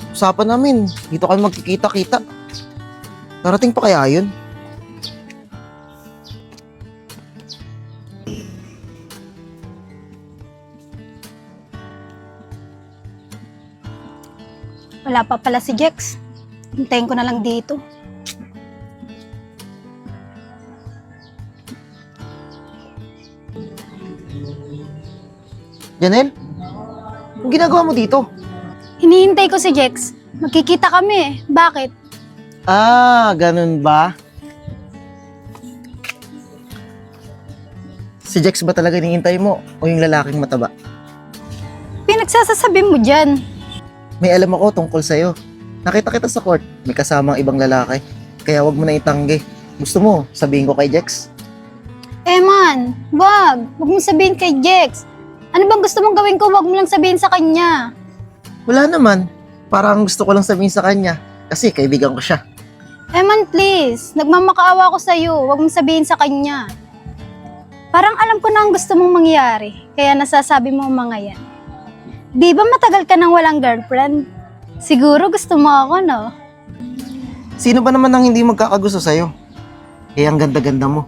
Usapan namin, dito kami magkikita-kita. Darating pa kaya yun? Wala pa pala si Jex. Hintayin ko na lang dito. Janelle? Ang ginagawa mo dito? Hinihintay ko si Jex. Magkikita kami eh. Bakit? Ah, ganun ba? Si Jex ba talaga hinihintay mo o yung lalaking mataba? Pinagsasasabi mo dyan. May alam ako tungkol sa'yo. Nakita kita sa court, may kasamang ibang lalaki. Kaya wag mo na itanggi. Gusto mo, sabihin ko kay Jex? Man, wag. Wag mong sabihin kay Jex. Ano bang gusto mong gawin ko? Wag mo lang sabihin sa kanya. Wala naman. Parang gusto ko lang sabihin sa kanya. Kasi kaibigan ko siya. Man, please. Nagmamakaawa ko sa'yo. Wag mong sabihin sa kanya. Parang alam ko na ang gusto mong mangyari. Kaya nasasabi mo ang mga yan. Di ba matagal ka nang walang girlfriend? Siguro gusto mo ako, no? Sino ba naman ang hindi magkakagusto sa'yo? Eh, ang ganda-ganda mo.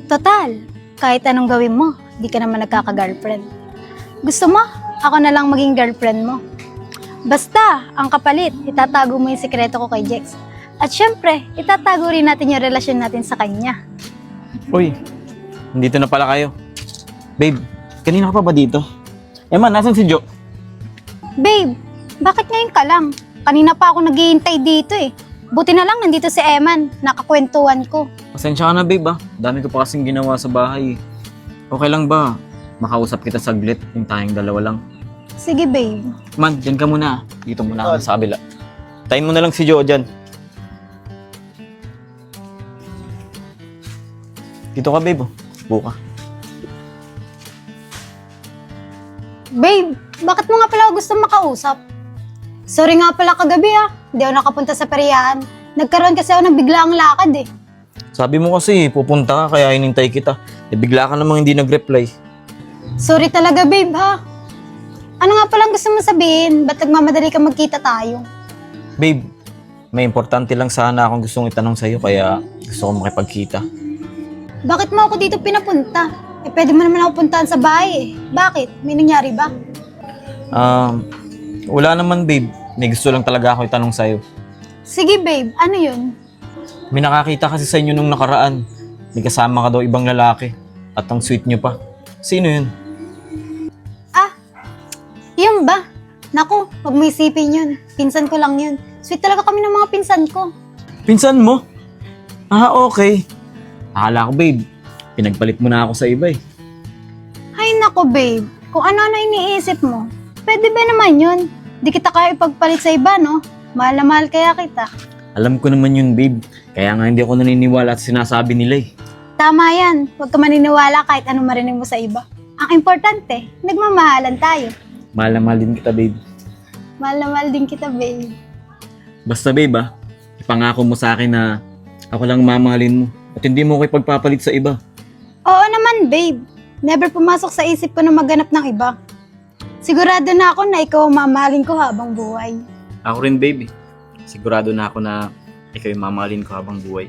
Total, kahit anong gawin mo, di ka naman nagkaka-girlfriend. Gusto mo, ako na lang maging girlfriend mo. Basta, ang kapalit, itatago mo yung sikreto ko kay Jex. At syempre, itatago rin natin yung relasyon natin sa kanya. Uy, nandito na pala kayo. Babe, kanina ka pa ba dito? Man, nasan si Jo? Babe, bakit ngayon ka lang? Kanina pa ako naghihintay dito eh. Buti na lang nandito si Eman, nakakwentuhan ko. Pasensya ka na, babe, ah. Dami ko pa kasing ginawa sa bahay. Okay lang ba? Makausap kita saglit, yung tayong dalawa lang. Sige babe. Man, dyan ka muna. Dito muna ako sa kabila. Tayin mo na lang si Jo dyan. Dito ka, babe. Buka. Babe, bakit mo nga pala ako gusto makausap? Sorry nga pala kagabi hindi ako nakapunta sa peryahan. Nagkaroon kasi ako ng biglaang lakad eh. Sabi mo kasi, pupunta ka kaya hinintay kita. Eh, bigla ka namang hindi nag-reply. Sorry talaga babe ha. Ano nga palang gusto mo sabihin? Ba't nagmamadali ka magkita tayo? Babe, may importante lang sana akong gustong itanong sa'yo kaya gusto ko makipagkita. Bakit mo ako dito pinapunta? Eh pwede mo naman ako puntahan sa bahay eh. Bakit? May nangyari ba? Wala naman, babe. May gusto lang talaga ako itanong sa'yo. Sige babe, ano yun? May nakakita kasi sa inyo nung nakaraan. May kasama ka daw ibang lalaki. At ang sweet nyo pa. Sino yun? Yun ba? Naku, wag mo isipin yun. Pinsan ko lang yun. Sweet talaga kami ng mga pinsan ko. Pinsan mo? Okay. Akala ko, babe, pinagpalit mo na ako sa iba eh. Ay nako babe, kung ano-ano iniisip mo, pwede ba naman yun? Di kita kaya ipagpalit sa iba, no? Mahal na mahal kaya kita. Alam ko naman yun, babe. Kaya nga hindi ako naniniwala at sinasabi nila eh. Tama yan, huwag ka maniniwala kahit anong marinig mo sa iba. Ang importante, nagmamahalan tayo. Mahal na mahal din kita, babe. Mahal na mahal din kita, babe. Basta, babe, ipangako mo sa akin na ako lang mamahalin mo at hindi mo ko ipagpapalit sa iba. Oo naman, babe. Never pumasok sa isip ko na maghanap ng iba. Sigurado na ako na ikaw ang mamahalin ko habang buhay. Ako rin, babe. Sigurado na ako na ikaw yung mamahalin ko habang buhay.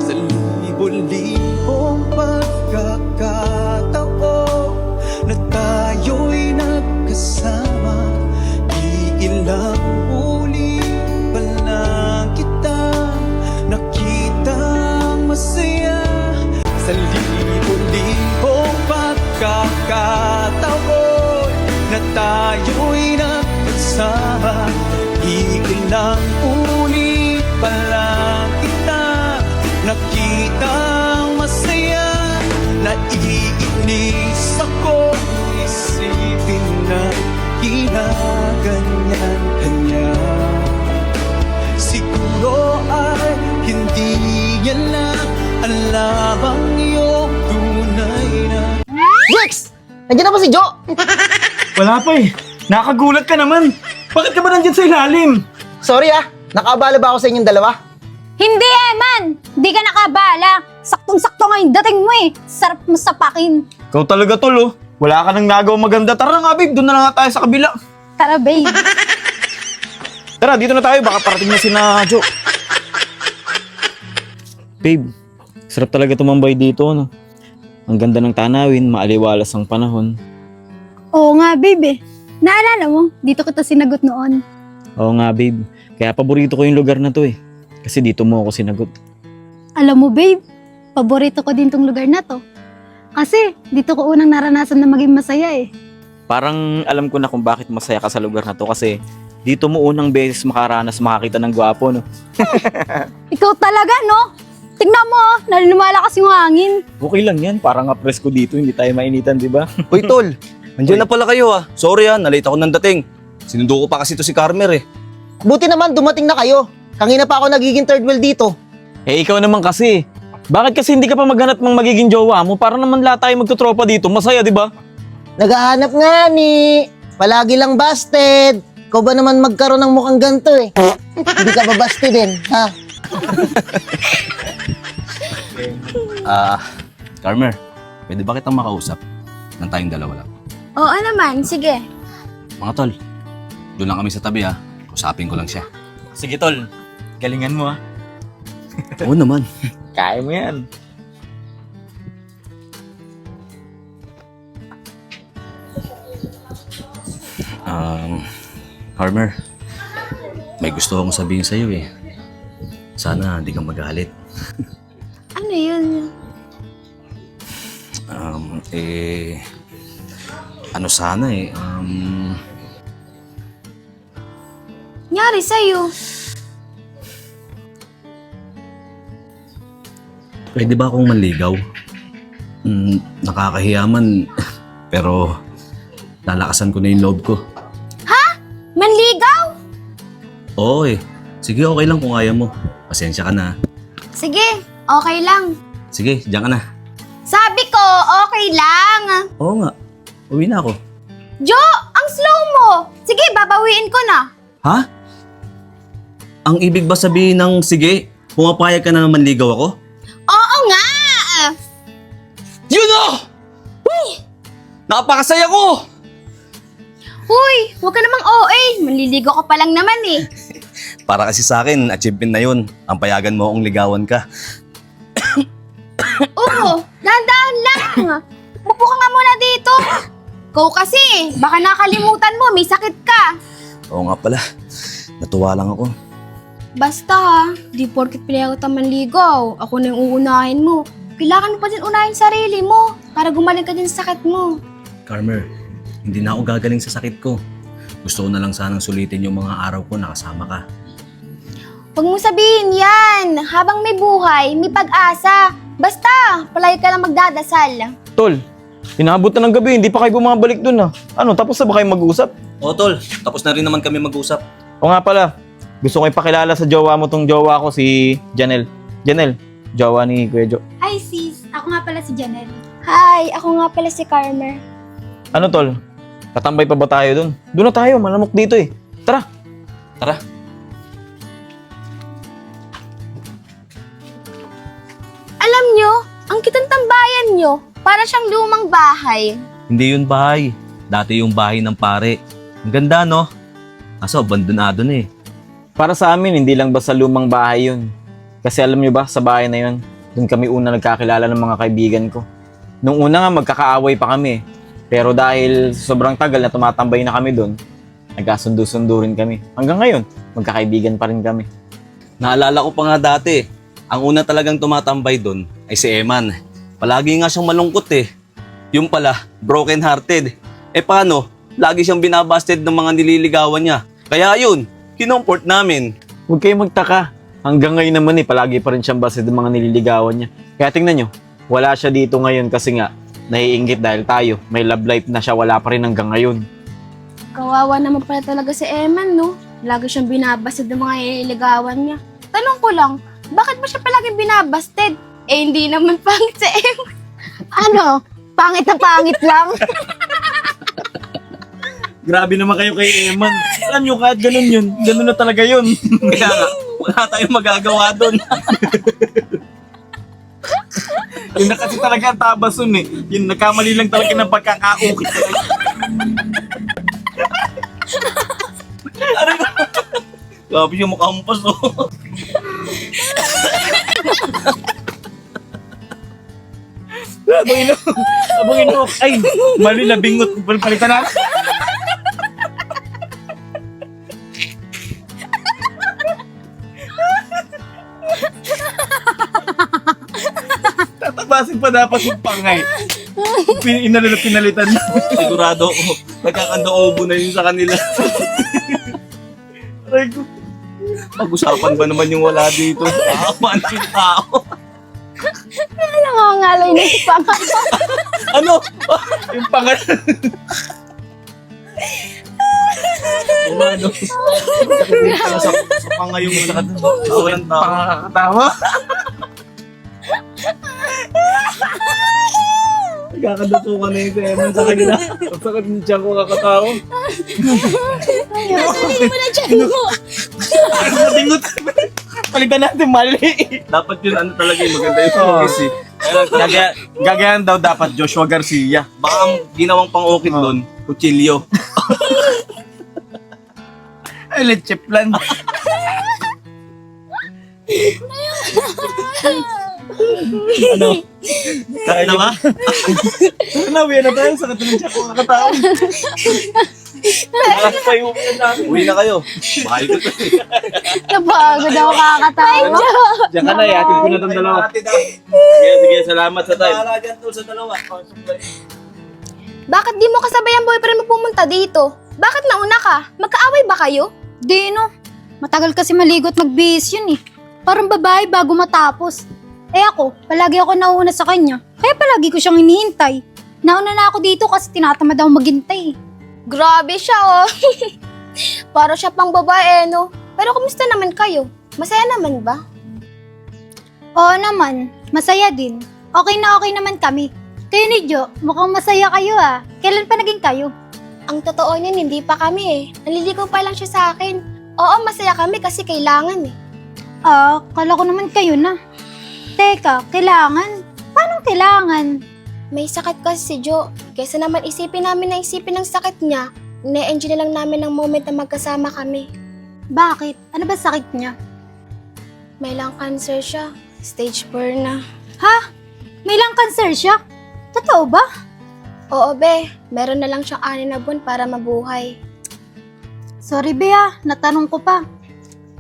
Sa libo-libong pagkakataon na tayo'y nagkasama, iilang ulit pa lang kita nakitang masaya. Sa libo-libong pagkakataon na tayo'y nagkasama, iilang ulit pa lang kita nakitang masaya. Naiinis ako isipin na ginaganyan kanya. Siguro ay hindi niya lang alam ang iyong tunay na. Jex! Nandiyan na ba si Jo? Wala pa eh. Nakagulat ka naman. Bakit ka ba nandyan sa ilalim? Sorry nakaabala ba ako sa inyong dalawa? Hindi, Eman! Di ka nakabala. Saktong-sakto nga yung dating mo eh. Sarap mo sapakin. Ikaw talaga, tol, oh. Wala ka nang nagawa maganda. Tara nga, babe. Doon na lang nga tayo sa kabila. Tara, babe. Tara, dito na tayo. Baka parating na si na Jo. Babe, sarap talaga tumambay dito, no? Ang ganda ng tanawin, maaliwalas ang panahon. Oo nga, babe eh. Naalala mo, dito kita sinagot noon. Oo nga, babe. Kaya paborito ko yung lugar na to eh. Kasi dito mo ako sinagot. Alam mo, babe, paborito ko din tong lugar na to. Kasi dito ko unang naranasan na maging masaya eh. Parang alam ko na kung bakit masaya ka sa lugar na to kasi dito mo unang beses makaranas makakita ng gwapo, no? Ikaw talaga, no? Tingnan mo, lumalakas yung hangin. Okay lang yan. Parang nga presko dito, hindi tayo mainitan, di ba? Uy, tol. Andiyan na pala kayo Sorry nalate ako ng dating. Sinundo ko pa kasi to si Carmer eh. Buti naman dumating na kayo. Kanina pa ako nagiging third wheel dito. Eh, ikaw naman kasi. Bakit kasi hindi ka pa maghanap ng magiging jowa mo? Para naman lahat tayo magtutropa dito. Masaya, di ba? Naghahanap nga ni. Palagi lang busted. Ikaw ba naman magkaroon ng mukhang ganito eh? Hindi ka ba busted din, ha? Carmer, pwede ba kitang makausap ng tayong dalawa lang? Oo naman, sige. Mga tol, doon lang kami sa tabi ha. Usapin ko lang siya. Sige tol, galingan mo ha. Oo naman. Kaya mo yan. Farmer, may gusto akong sabihin sa'yo eh. Sana hindi ka magalit. Ano yun? Ano sana eh, Nyari sa'yo. pwede ba akong manligaw? Nakakahiya man, pero lalakasan ko na yung loob ko. Manligaw? Oo eh. Sige, okay lang kung ayaw mo. Pasensya ka na. Sige, okay lang. Sige, diyan ka na. Sabi ko, okay lang. Oo nga. Uwi na ako. Jo, ang slow mo. Sige, babawiin ko na. Ha? Ang ibig ba sabihin ng sige, pumapayag ka na naman ligaw ako? Oo nga. Yun o! Napakasaya ko! Uy, huwag ka namang OA. Manliligaw ka pa lang naman eh. Para kasi sa akin, achievement na yun. Ang payagan mo akong ligawan ka. Oo, dahan-dahan lang. Upo ka nga muna dito. Ikaw kasi, baka nakalimutan mo, may sakit ka. Oo nga pala. Natuwa lang ako. Basta ha, di porket pinayagot ang manligaw, ako na yung uunahin mo. Kailangan mo pa din unahin sarili mo para gumaling ka din sa sakit mo. Carmer, hindi na ako gagaling sa sakit ko. Gusto ko na lang sanang sulitin yung mga araw ko na kasama ka. Huwag mo sabihin yan. Habang may buhay, may pag-asa. Basta, palagi ka lang magdadasal. Tol, inaabot na ng gabi, hindi pa kayo bumabalik dun Ano, tapos na ba kayo mag-usap? Oo tol, tapos na rin naman kami mag-usap. O nga pala, gusto ko ipakilala sa jowa mo tong jowa ko, si Janelle. Janelle, jowa ni Kuya Jo. Hi sis, ako nga pala si Janelle. Hi, ako nga pala si Carmer. Ano tol, tatambay pa ba tayo dun? Doon na tayo, malamok dito eh. Tara. Tara. Alam nyo, ang kitang tambayan nyo, para siyang lumang bahay. Hindi yun bahay. Dati yung bahay ng pare. Ang ganda no? Kaso abandonado na eh. Para sa amin, hindi lang basta lumang bahay yun. Kasi alam nyo ba, sa bahay na yun, doon kami una nagkakilala ng mga kaibigan ko. Nung una nga, magkakaaway pa kami. Pero dahil sobrang tagal na tumatambay na kami doon, nagkasundo-sundo rin kami. Hanggang ngayon, magkakaibigan pa rin kami. Naalala ko pa nga dati, ang una talagang tumatambay doon ay si Eman. Palagi nga siyang malungkot eh. Yung pala, broken hearted. Paano? Lagi siyang binabasted ng mga nililigawan niya. Kaya yun, kinumport namin. Huwag kayong magtaka. Hanggang ngayon naman palagi pa rin siyang basta ng mga nililigawan niya. Kaya tingnan nyo, wala siya dito ngayon kasi nga, naiinggit dahil tayo. May love life na siya, wala pa rin hanggang ngayon. Kawawa naman pala talaga si Eman, no? Lagi siyang binabasted ng mga nililigawan niya. Tanong ko lang, bakit ba siya palaging binabasted? Hindi naman pangit si Eman. Ano? Pangit na pangit lang. Grabe naman kayo kay Eman. Alam nyo, kahit ganun yun, ganun na talaga yun. Kaya nga, wala tayong magagawa doon. Yun na kasi talaga ang tabason eh. Yun, nagkamali lang talaga ng pagkakaukit. Aray ko. Grabe yung mukha mo pa so. Abang ino. Ay, mali na bingot. Palitan na. Tatabasin pa dapat yung pangay. Pinalitan na. Sigurado ako, nagkakandoobo na yun sa kanila. Aray ko. Pag-usapan ba naman yung wala dito? Nakakaman yung tao. Nangangalay na si Panga. Ano? Yung pangal. Ano? Sa pangay yung sakit. Walang tao. Pangakatawa. Nagkakadatukan na yung Eman sa kanila. Ang sakit ng tiyan ko kakatawa. Hindi mo na dyan mo. Ay, nabingot. Palitan natin mali. Dapat yun ano talaga yung maganda yung focus eh. Gagayan daw dapat Joshua Garcia. Baka ang ginawang pang-ukit doon, kutsilyo. Ay, leche plan. Ano? Kain na ba? Nawi na tayo sa katulong siya kung nakataon. Uwi na kayo. Mahal ko to. Napagod ako kakatawa. Diyan ka na, yatin ko na itong dalawa. Sige, salamat sa time. Bakit di mo kasabay ang boyfriend mo pumunta dito? Bakit nauna ka? Magkaaway ba kayo? Di no. Matagal kasi maligot magbihis yun eh. Parang babae bago matapos. Eh ako, palagi ako nauuna sa kanya. Kaya palagi ko siyang hinihintay. Nauna na ako dito kasi tinatamad ako maghintay. Grabe siya, oh. Para siya pang babae, no? Pero kumusta naman kayo? Masaya naman ba? Oo naman, masaya din. Okay na okay naman kami. Kayo ni Jo, mukhang masaya kayo ah. Kailan pa naging kayo? Ang totoo niyan, hindi pa kami eh. Naliligaw pa lang siya sa akin. Oo, masaya kami kasi kailangan eh. Ah, kala ko naman kayo na. Teka, kailangan? Paano kailangan? May sakit kasi si Jo. Kaysa naman isipin namin na isipin ng sakit niya, na-enjoy na lang namin ng moment na magkasama kami. Bakit? Ano ba sakit niya? May lung cancer siya. Stage 4 na. Ha? May lung cancer siya? Totoo ba? Oo, be. Meron na lang siyang 6 na buwan para mabuhay. Sorry Bea, natanong ko pa.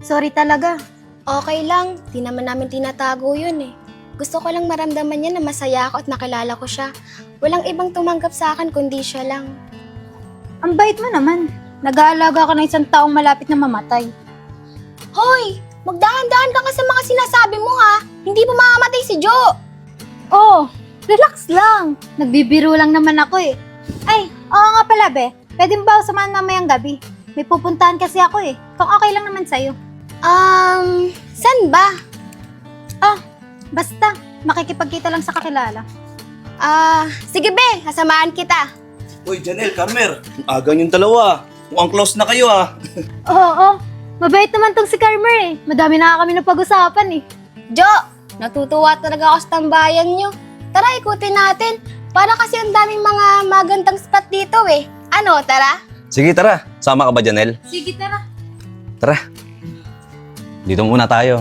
Sorry talaga. Okay lang. Di naman namin tinatago yun eh. Gusto ko lang maramdaman niya na masaya ako at nakilala ko siya. Walang ibang tumanggap sa akin kundi siya lang. Ang bait mo naman. Nag-aalaga ka ng isang taong malapit na mamatay. Hoy! Magdahan-dahan ka nga sa mga sinasabi mo ha. Hindi pa mamamatay si Jo. Oh, relax lang. Nagbibiro lang naman ako eh. Ay, oo nga pala be. Pwede mo ba ako samahan mamayang gabi? May pupuntahan kasi ako eh. Kung okay lang naman sa'yo. San ba? Basta, makikipagkita lang sa kakilala. Sige be, sasamahan kita. Uy, Janelle, Carmer. Aga yung dalawa. Mukhang close na kayo ah. Oo, mabait naman tong si Carmer eh. Madami na kami napag-usapan eh. Jo, natutuwa talaga ako sa tambayan nyo. Tara, ikutin natin. Para kasi ang daming mga magandang spot dito eh. Ano, tara? Sige, tara. Sama ka ba, Janelle? Sige, tara. Tara. Dito muna tayo.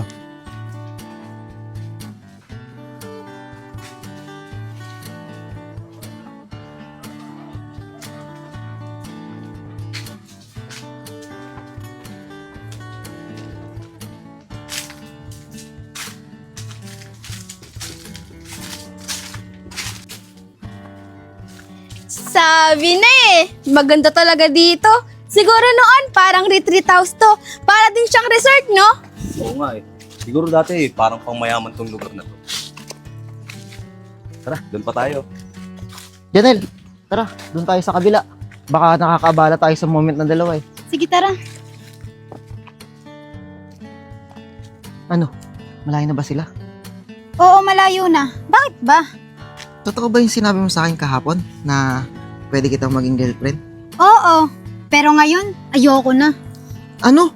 Sabi na eh, maganda talaga dito. Siguro noon, parang retreat house to. Para din siyang resort, no? Oo nga eh. Siguro dati parang pangmayaman tong lugar na to. Tara, doon pa tayo. Janelle, tara, doon tayo sa kabila. Baka nakakaabala tayo sa moment ng dalawa eh. Sige, tara. Ano? Malayo na ba sila? Oo, malayo na. Bakit ba? Totoo ba yung sinabi mo sa akin kahapon na pwede kitang maging girlfriend? Oo, pero ngayon, ayoko na. Ano?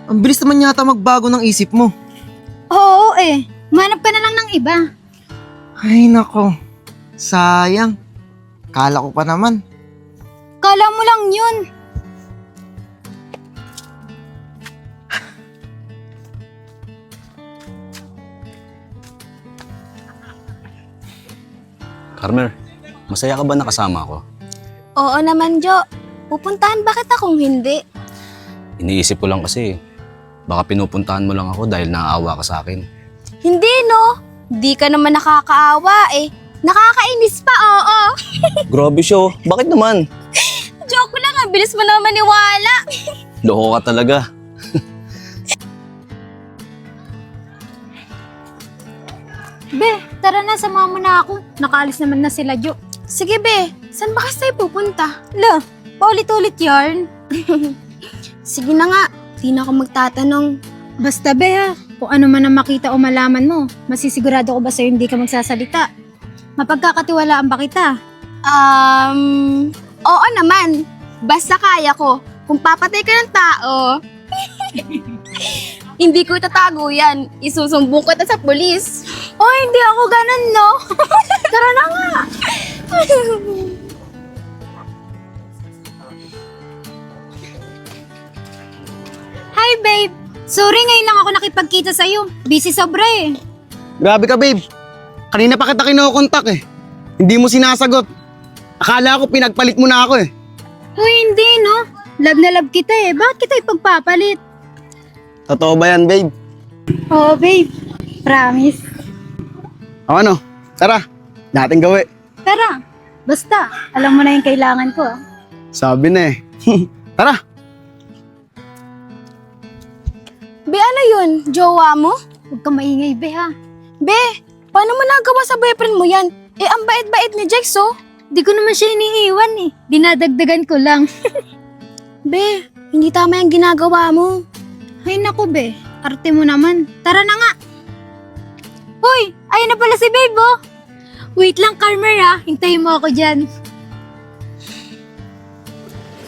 Ang bilis naman yata magbago ng isip mo. Oo eh, manap ka na lang ng iba. Ay nako, sayang. Kala ko pa naman. Kala mo lang yun. Carmer, masaya ka ba nakasama ko? Oo naman, Jo. Pupuntahan ba kita kung hindi? Iniisip ko lang kasi, baka pinupuntahan mo lang ako dahil naaawa ka sa akin. Hindi, no? Di ka naman nakakaawa eh. Nakakainis pa, oo. Grabe siya, oh. Bakit naman? Joke lang, ang bilis mo naman maniwala. Loko ka talaga. Be, tara na, samahan mo na ako. Nakaalis naman na sila, Jo. Sige, be. Saan ba kasi tayo pupunta? Lo, paulit-ulit yarn. Sige na nga. Di na ako magtatanong. Basta be ha, kung ano man ang makita o malaman mo, masisigurado ko ba sa'yo hindi ka magsasalita? Mapagkakatiwalaan ba kita? Oo naman. Basta kaya ko. Kung papatay ka ng tao, hindi ko itatago yan. Isusumbong kita sa polis. Oh, hindi ako ganun, no? Tara na nga. Hi, babe. Sorry, ngayon lang ako nakipagkita sa'yo. Busy sobra eh. Grabe ka, babe. Kanina pa kita kinokontak eh. Hindi mo sinasagot. Akala ko pinagpalit mo na ako eh. Uy, hindi, no? Love na love kita eh. Bakit kita ipagpapalit? Totoo ba yan, babe? Oo, babe. Promise. O ano? Tara, natin gawi. Tara, basta, alam mo na yung kailangan ko. Ah. Sabi na eh. Tara! Be, ano yun? Jowa mo? Huwag ka maingay, be ha. Be, paano mo nagawa sa boyfriend mo yan? Eh, ang bait-bait ni Jex, oh. Di ko naman siya iniiwan eh. Dinadagdagan ko lang. Be, hindi tama yung ginagawa mo. Ay naku, be. Arte mo naman. Tara na nga. Hoy, ayun na pala si babe, oh. Wait lang, Carmer, ha. Hintayin mo ako dyan.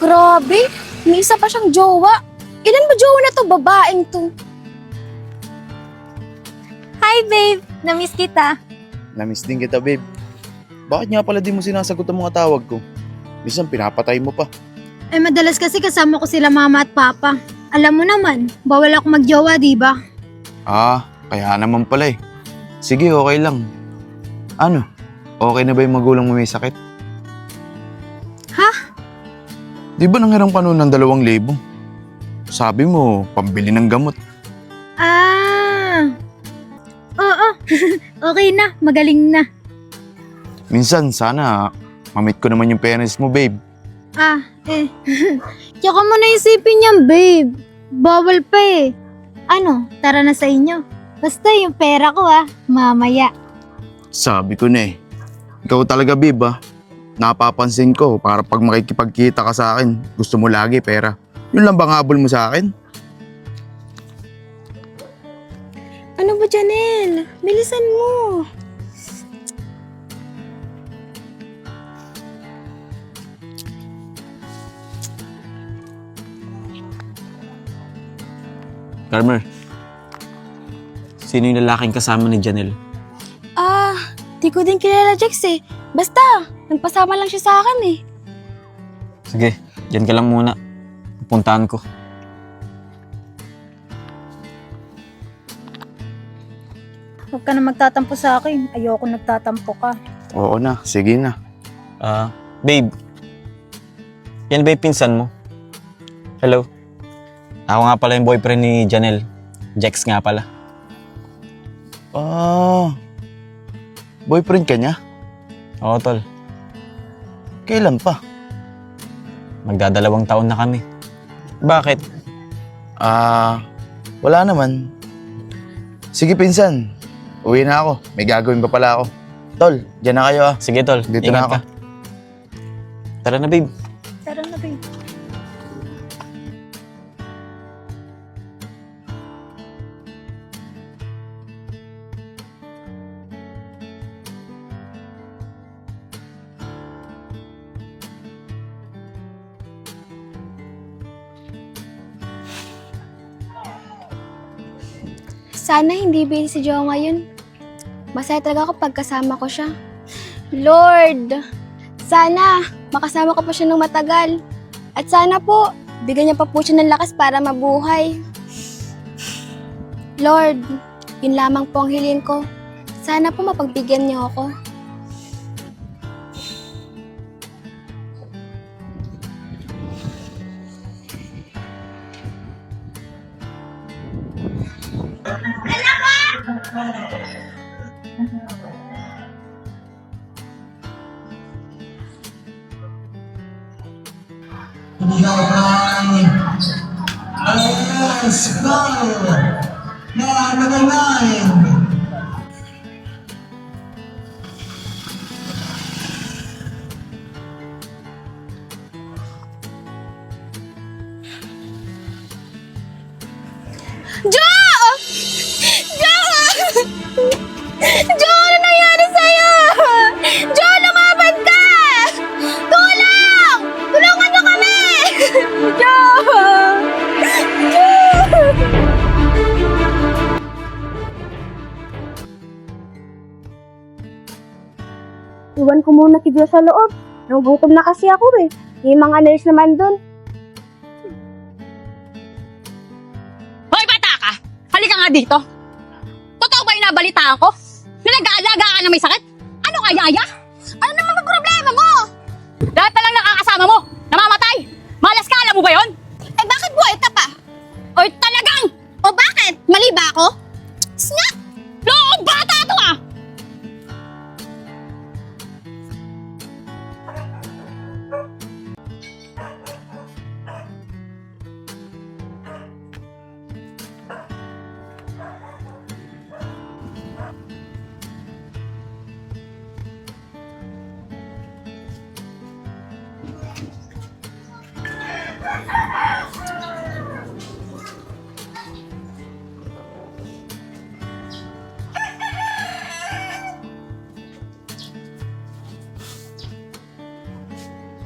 Grabe, may isa pa siyang jowa. Ilan ba jowa na to, babaeng to? Hi, babe. Namiss kita. Namiss din kita, babe. Bakit nga pala di mo sinasagot ang mga tawag ko? Minsan pinapatay mo pa. Eh, madalas kasi kasama ko sila mama at papa. Alam mo naman, bawal ako magjowa, di ba? Ah, kaya naman pala eh. Sige, okay lang. Ano? Okay na ba yung magulang mo may sakit? Ha? Di ba nanghiram ka noon ng 2,000? Sabi mo, pambili ng gamot. Ah. Oo. Okay na, magaling na. Minsan, sana, mamit ko naman yung parents mo, babe. Ah, eh. Tsaka mo na isipin yan, babe. Bawal pa eh. Ano, tara na sa inyo. Basta yung pera ko mamaya. Sabi ko na eh. Ikaw talaga, babe ah. Napapansin ko, para pag makikipagkita ka sa akin, gusto mo lagi pera. Yun lang bang habol mo sa akin? Ano ba, Janelle? Bilisan mo. Carmer, sino yung lalaking kasama ni Janelle? Ah, di ko din kilala Jex eh. Basta, nagpasama lang siya sa akin eh. Sige, dyan ka lang muna. Puntahan ko. Huwag ka na magtatampo sa akin. Ayoko nagtatampo ka. Oo na, sige na. Babe. Yan ba yung pinsan mo? Hello? Ako nga pala yung boyfriend ni Janelle. Jex nga pala. Ah, boyfriend ka niya? Oo, tol. Kailan pa? Magdadalawang taon na kami. Bakit? Wala naman. Sige pinsan, uwi na ako. May gagawin pa pala ako. Tol, dyan na kayo ah. Sige, tol. Dito Ingat na ako. ka. Tara na, babe. Tara na, babe. Sana hindi busy si Jowa ngayon. Masaya talaga ako pagkasama ko siya. Lord, sana makasama ko pa siya ng matagal. At sana po, bigyan niya pa po siya ng lakas para mabuhay. Lord, yun lamang po ang hiling ko. Sana po mapagbigyan niyo ako. Jo! Jo! Jo, ano nangyari sa'yo? Jo, lumaban ka! Tulong! Tulungan mo kami! Jo! Jo! Iwan ko muna si Diyos sa loob. Nagugutom na kasi ako eh. May mga nurse naman dun. Hoy, bata ka! Halika nga dito! Totoo ba yung nabalitaan ko? Na nag-aalaga ka na may sakit? Ano ka, Yaya? Ano naman ang problema mo? Lahat na lang nakakasama mo! Namamatay! Malas ka, alam mo ba yon? Eh bakit buhay ka pa? Oy, talagang! O bakit? Mali ba ako? Nga! Loong bata to ah!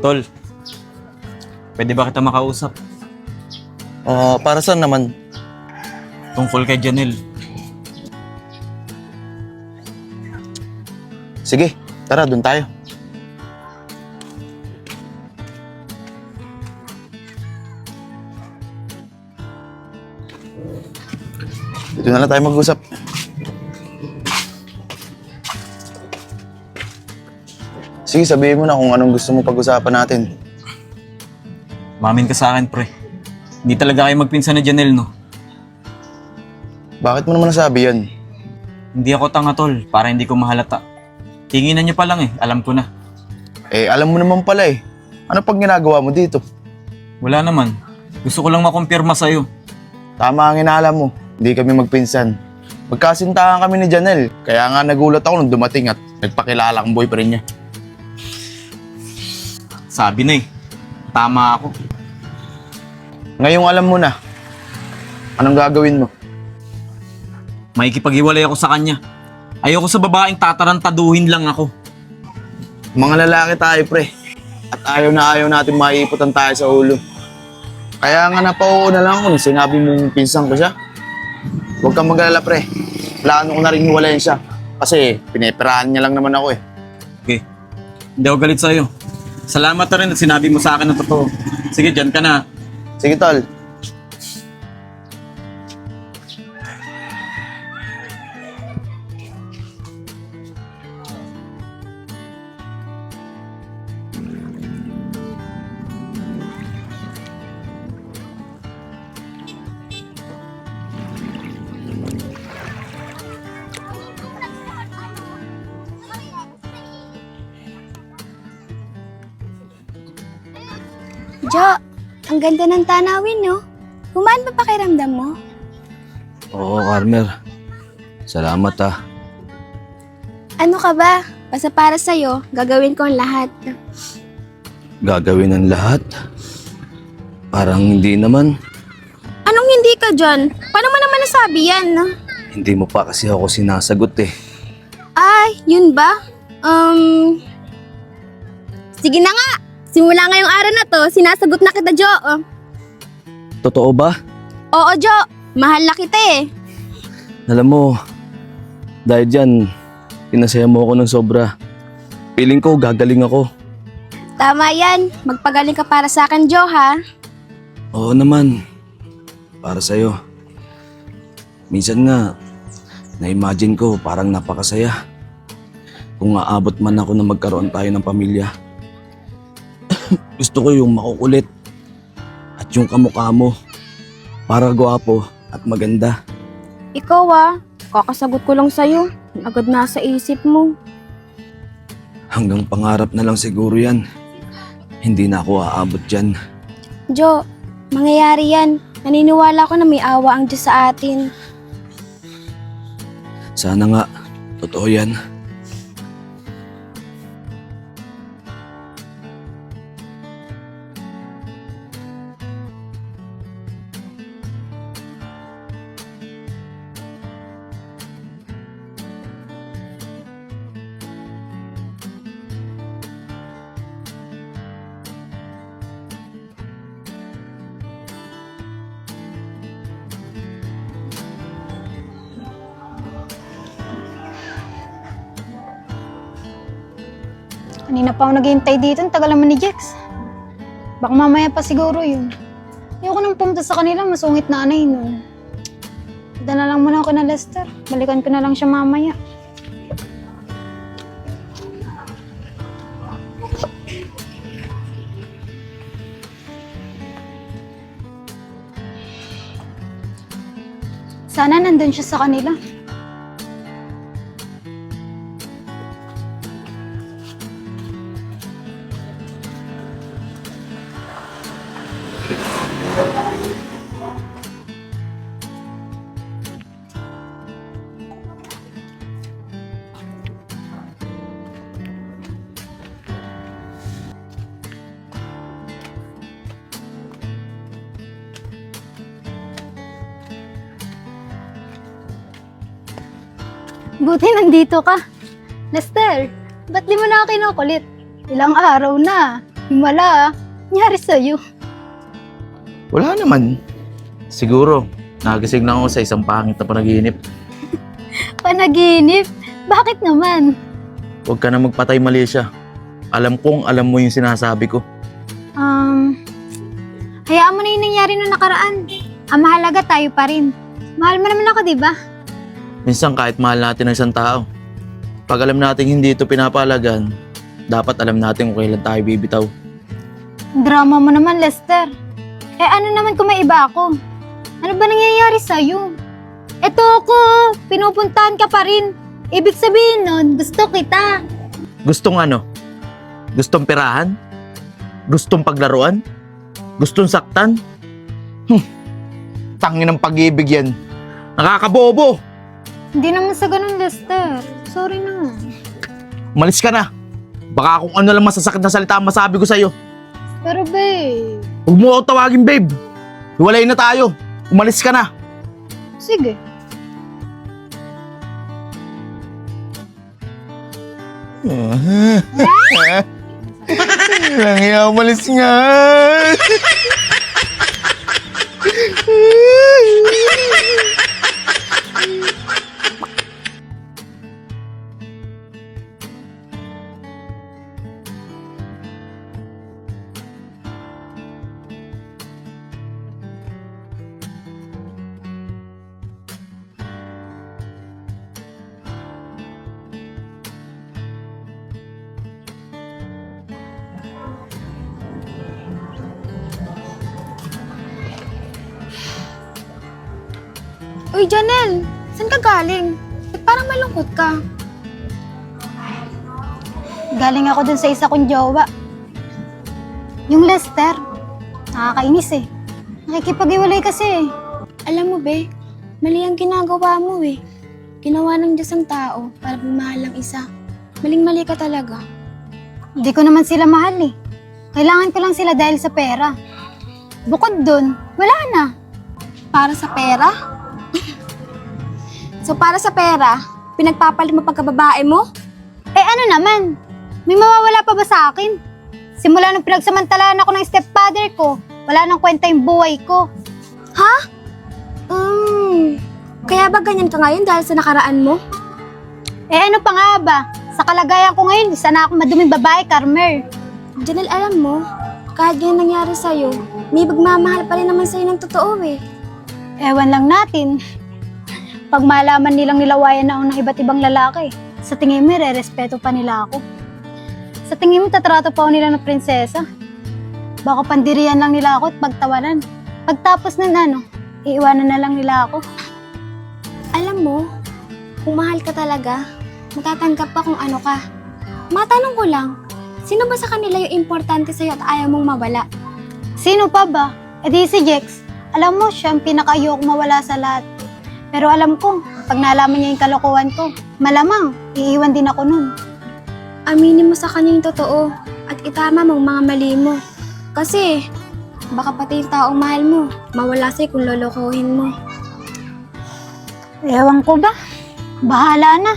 Tol, pwede ba kita makausap? Para saan naman? Tungkol kay Janelle. Sige, tara, doon tayo. Dito na lang tayo mag-usap. Sige, sabihin mo na kung anong gusto mo pag-usapan natin. Mamin ka sa akin, pre. Hindi talaga kayo magpinsan na Janelle, no? Bakit mo naman nasabi yan? Hindi ako tanga, tol, para hindi ko mahalata. Tinginan niyo pa lang eh, alam ko na. Eh, alam mo naman pala eh. Ano pag ginagawa mo dito? Wala naman. Gusto ko lang makumpirma sa'yo. Tama ang inaalam mo. Hindi kami magpinsan. Magkasintahan kami ni Janelle. Kaya nga nagulat ako nung dumating at nagpakilala kang boyfriend niya. Sabi na eh. Tama ako. Ngayong alam mo na. Anong gagawin mo? Makikipag-iwalay ako sa kanya. Ayoko sa babaeng tatarantaduhin lang ako. Mga lalaki tayo, pre. At ayaw na ayaw natin maiiputan tayo sa ulo. Kaya nga napauuna na lang ako nung sinabi mong pinsan ko siya. Huwag kang mag-alala, pre. Plano ko na rin hiwalayan siya. Kasi pinipirahan niya lang naman ako eh. Okay. Hindi ako galit sa'yo. Salamat na rin at sinabi mo sa akin ng totoo. Sige, dyan ka na. Sige, tol. Jo, ang ganda ng tanawin, no? Kumaan ba pakiramdam mo? Oo, Carmer. Salamat ah. Ano ka ba? Basta para sa'yo, gagawin ko ang lahat. Gagawin ang lahat? Parang hindi naman. Anong hindi ka dyan? Paano mo naman nasabi yan, no? Hindi mo pa kasi ako sinasagot eh. Ay, yun ba? Sige na nga. Simula ngayong araw na to, sinasagot na kita, Jo. Totoo ba? Oo, Jo. Mahal na kita eh. Alam mo, dahil dyan, pinasaya mo ako ng sobra. Feeling ko, gagaling ako. Tama yan. Magpagaling ka para sa akin, Jo, ha? Oo naman. Para sa'yo. Minsan nga, na-imagine ko parang napakasaya. Kung aabot man ako na magkaroon tayo ng pamilya. Gusto ko yung makukulit at yung kamukha mo. Para gwapo at maganda. Ikaw, kakasagot ko lang sa'yo. Agad nasa isip mo. Hanggang pangarap na lang siguro yan. Hindi na ako aabot dyan. Jo, mangyayari yan. Naniniwala ko na may awa ang Diyos sa atin. Sana nga, totoo yan. Kanina pa ako naghihintay dito, ang tagal naman ni Jex. Baka mamaya pa siguro yun. Ayoko nang pumunta sa kanila, masungit na anay nun. Punta na lang muna ako na Lester. Balikan ko na lang siya mamaya. Sana nandun siya sa kanila. Buti nandito ka. Lester, ba't di mo na ako kinukulit? Ilang araw na. Himala, nangyari sa'yo. Wala naman. Siguro, nagising lang ako sa isang pangit na panaginip. Panaginip? Bakit naman? Huwag ka na magpatay, Malaysia. Alam kong alam mo yung sinasabi ko. Hayaan mo na yung nangyari nung nakaraan. Ang mahalaga tayo pa rin. Mahal mo naman ako, di ba? Minsan kahit mahal natin ang isang tao, pag alam natin hindi ito pinapalagan, dapat alam natin kung kailan tayo bibitaw. Drama mo naman, Lester. Eh ano naman kung may iba ako? Ano ba nangyayari sa'yo? Eto ako, pinupuntahan ka pa rin. Ibig sabihin nun, gusto kita. Gustong ano? Gustong pirahan? Gustong paglaruan? Gustong saktan? Tangin ng pag-ibig yan. Nakakabobo! Hindi naman sa ganun, Lester. Sorry na. Umalis ka na. Baka kung ano lang masasakit na salita ang masabi ko sa'yo. Pero babe, Huwag mo ako tawagin, babe. Hiwalay na tayo. Umalis ka na. sige. Lang umalis nga. Uy, Janelle, saan ka galing? Ba't parang malungkot ka? Galing ako dun sa isa kong jowa. Yung Lester. Nakakainis eh. Nakikipag-iwalay kasi eh. Alam mo, be, mali ang ginagawa mo eh. Ginawa ng Diyos ang tao para bumahal ang isa. Maling-mali ka talaga. Hindi ko naman sila mahal eh. Kailangan ko lang sila dahil sa pera. Bukod dun, wala na. Para sa pera? So para sa pera, pinagpapalit mo pagkababae mo? Eh ano naman? May mawawala pa ba sa akin? Simula nung pinagsamantalaan ako ng stepfather ko, wala nang kwenta yung buhay ko. Ha? Kaya ba ganyan ka ngayon dahil sa nakaraan mo? Eh ano pa nga ba? Sa kalagayan ko ngayon, isa na akong maduming babae, Carmer. Janelle, alam mo, kahit ganyan nangyari sa'yo, may pagmamahal pa rin naman sa'yo ng totoo eh. Ewan lang natin. Pag malaman nilang nilawayan na ako ng iba't ibang lalaki, sa tingin mo, re-respeto pa nila ako. Sa tingin mo, tatrato pa ako nila ng prinsesa. Baka pandirian lang nila ako at pagtawanan. Pagtapos ng iiwanan na lang nila ako. Alam mo, kung mahal ka talaga, matatanggap pa kung ano ka. Matanong ko lang, sino ba sa kanila yung importante sa'yo at ayaw mong mawala? Sino pa ba? E di si Jex. Alam mo, siya ang pinaka-ayoko mawala sa lahat. Pero alam ko, pag nalaman niya yung kalokohan ko, malamang, iiwan din ako nun. Aminin mo sa kanya yung totoo at itama mong mga mali mo. Kasi, baka pati yung taong mahal mo, mawala sa'yo kung lolokohin mo. Ewan ko ba? Bahala na.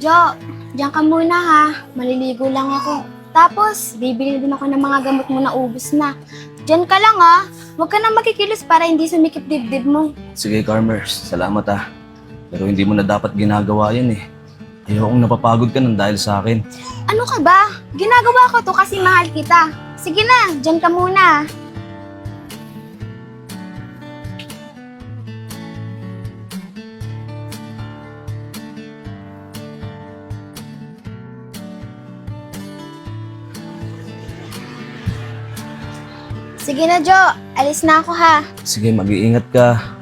Jo, diyan ka muna ha. Maliligo lang ako. Tapos, bibili din ako ng mga gamot mo na ubus na. Diyan ka lang ah. Huwag ka na makikilos para hindi sumikip dibdib mo. Sige, Carmers. Salamat ah. Pero hindi mo na dapat ginagawa yan eh. Ayokong napapagod ka ng dahil sa akin. Ano ka ba? Ginagawa ko to kasi mahal kita. Sige na, diyan ka muna. Sige na, Jo. Alis na ako ha. Sige, mag-iingat ka.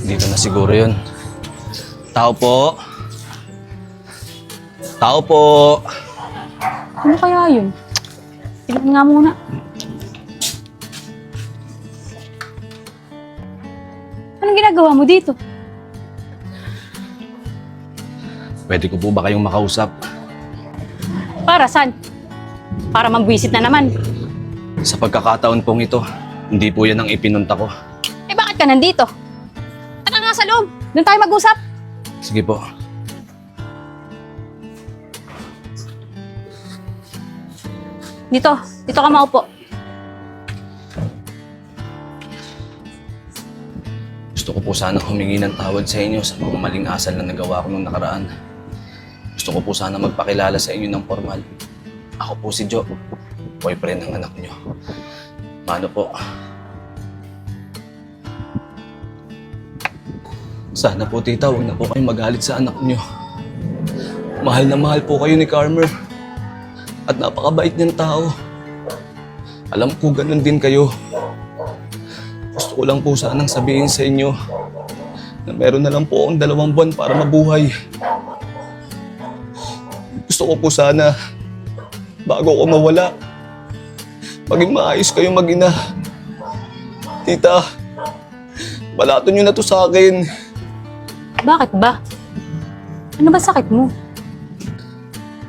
Dito na siguro yun. Tao po. Tao po. Ano kaya yun? Tignan nga muna. Anong ginagawa mo dito? Pwede ko po ba kayong makausap? Para saan? Para mambwisit na naman. Sa pagkakataon pong ito, hindi po yan ang ipinunta ko. Eh bakit ka nandito? Tara nga sa loob. Doon tayo mag-usap. Sige po. Dito ka maupo. Gusto ko po sana humingi ng tawad sa inyo sa mga maling asal na nagawa ko nung nakaraan. Gusto ko po sana magpakilala sa inyo ng formal. Ako po si Jo, boyfriend ng anak nyo. Mano po. Sana po tita, huwag na po kayong magalit sa anak nyo. Mahal na mahal po kayo ni Carmer. At napakabait niyang tao. Alam ko ganun din kayo. Gusto ko lang po sanang sabihin sa inyo na meron na lang po akong 2 buwan para mabuhay. Gusto ko po sana, bago ko mawala, maging maayos kayong mag-ina. Tita, balato niyo na to sa akin. Bakit ba? Ano ba sakit mo?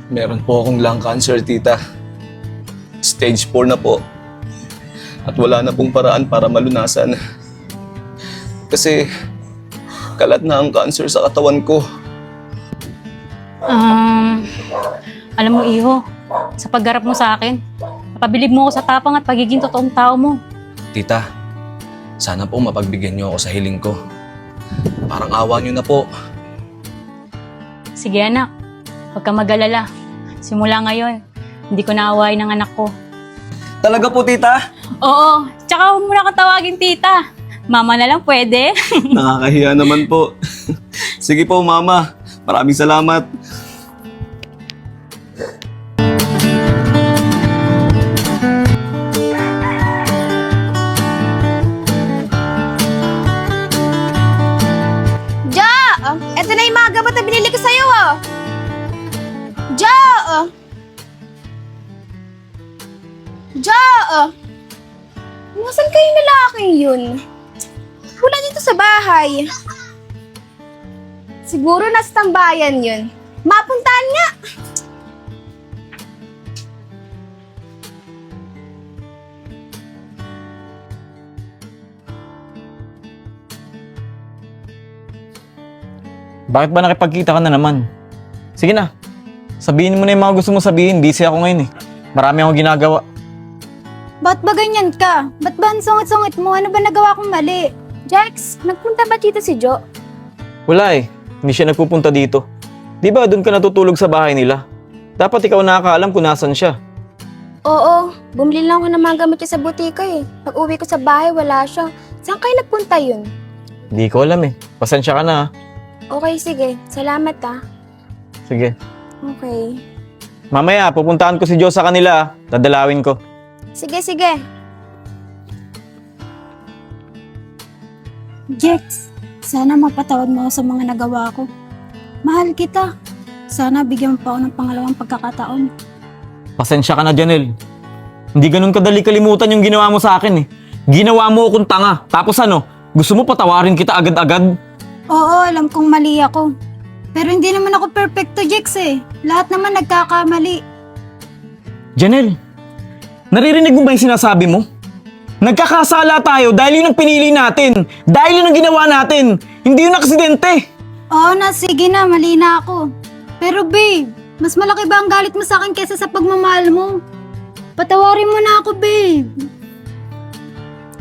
Meron po akong lung cancer, tita. Stage 4 na po. At wala na pong paraan para malunasan. Kasi kalat na ang cancer sa katawan ko. Alam mo, Iho, sa paggarap mo sa akin, napabilib mo ako sa tapang at pagiging totoong tao mo. Tita, sana po mapagbigyan niyo ako sa hiling ko. Parang awa niyo na po. Sige anak, huwag ka mag-alala. Simula ngayon, hindi ko naawain ng anak ko. Talaga po, tita? Oo, tsaka huwag mo na kang tawagin tita. Mama na lang pwede. Nakakahiya naman po. Sige po, mama. Maraming salamat. Jo! Eto na yung mga gamot na binili ko sa'yo oh. Jo! Jo! Nasaan kayo lalaking yun? Wala dito sa bahay. Siguro nasa tambayan yun. Mapuntahan nga. Bakit ba nakipagkita ka na naman? Sige na. Sabihin mo na yung mga gusto mo sabihin. Busy ako ngayon eh. Marami akong ginagawa. Ba't ba ganyan ka? Ba't ba ang sungit-sungit mo? Ano ba nagawa kong mali? Jax, nagpunta ba dito si Jo? Wala eh. Hindi siya nagpupunta dito. Di ba doon ka natutulog sa bahay nila? Dapat ikaw nakakaalam kung nasan siya. Oo, bumili lang ako ng mga gamit niya sa butika eh. Pag uwi ko sa bahay, wala siya. Saan kayo nagpunta yun? Hindi ko alam eh. Pasensya ka na ha. Okay, sige. Salamat ah. Sige. Okay. Mamaya, pupuntahan ko si Jo sa kanila ha. Dadalawin ko. Sige, sige. Jex, sana mapatawad mo ako sa mga nagawa ko. Mahal kita. Sana bigyan mo pa ako ng pangalawang pagkakataon. Pasensya ka na, Janelle. Hindi ganun kadali kalimutan yung ginawa mo sa akin eh. Ginawa mo akong tanga. Tapos ano, gusto mo patawarin kita agad-agad? Oo, alam kong mali ako. Pero hindi naman ako perfecto, Jex eh. Lahat naman nagkakamali. Janelle, naririnig mo ba yung sinasabi mo? Nagkakasala tayo dahil yun ang pinili natin. Dahil yun ang ginawa natin. Hindi yun aksidente. Oo na, sige na, mali na ako. Pero babe, mas malaki ba ang galit mo sa akin kaysa sa pagmamahal mo? Patawarin mo na ako, babe.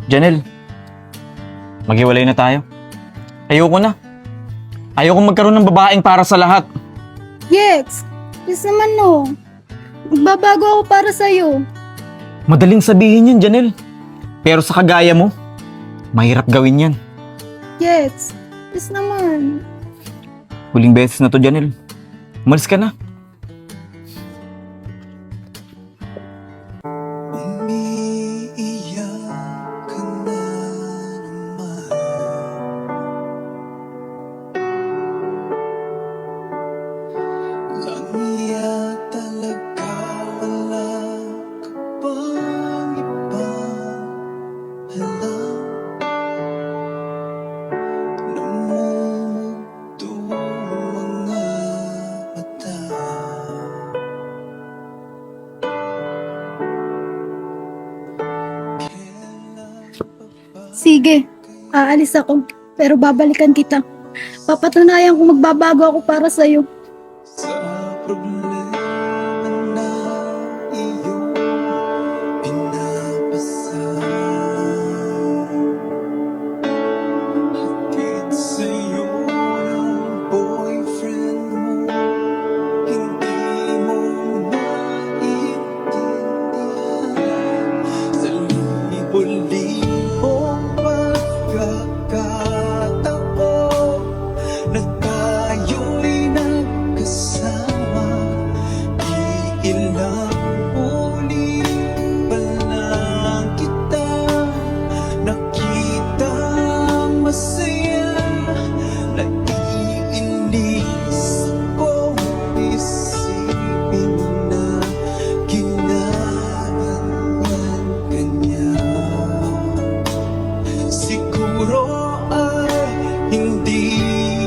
Janelle, maghiwalay na tayo. Ayoko na. Ayoko magkaroon ng babaeng para sa lahat. Jex, please naman no. Magbabago ako para sa'yo. Madaling sabihin yun, Janelle. Pero sa kagaya mo, mahirap gawin yan. Jex, please naman. Huling beses na to, Janelle. Umalis ka na. Umiiyak ka na naman. Langya talaga, wala ka bang ibang alam? Namumugto ang mga mata. Sige, aalis ako. Pero babalikan kita. Papatunayan kung magbabago ako para sa'yo. Sa problema na iyong pinapasa, hatid sa'yo ng boyfriend mo, hindi mo maintindihan. Sa libo-libong pagkakataon na tayo'y nagkasama, iilang ulit pa lang kita nakita masaya. Naiinis ko isipin na ginaganyan ka niya. Siguro ay hindi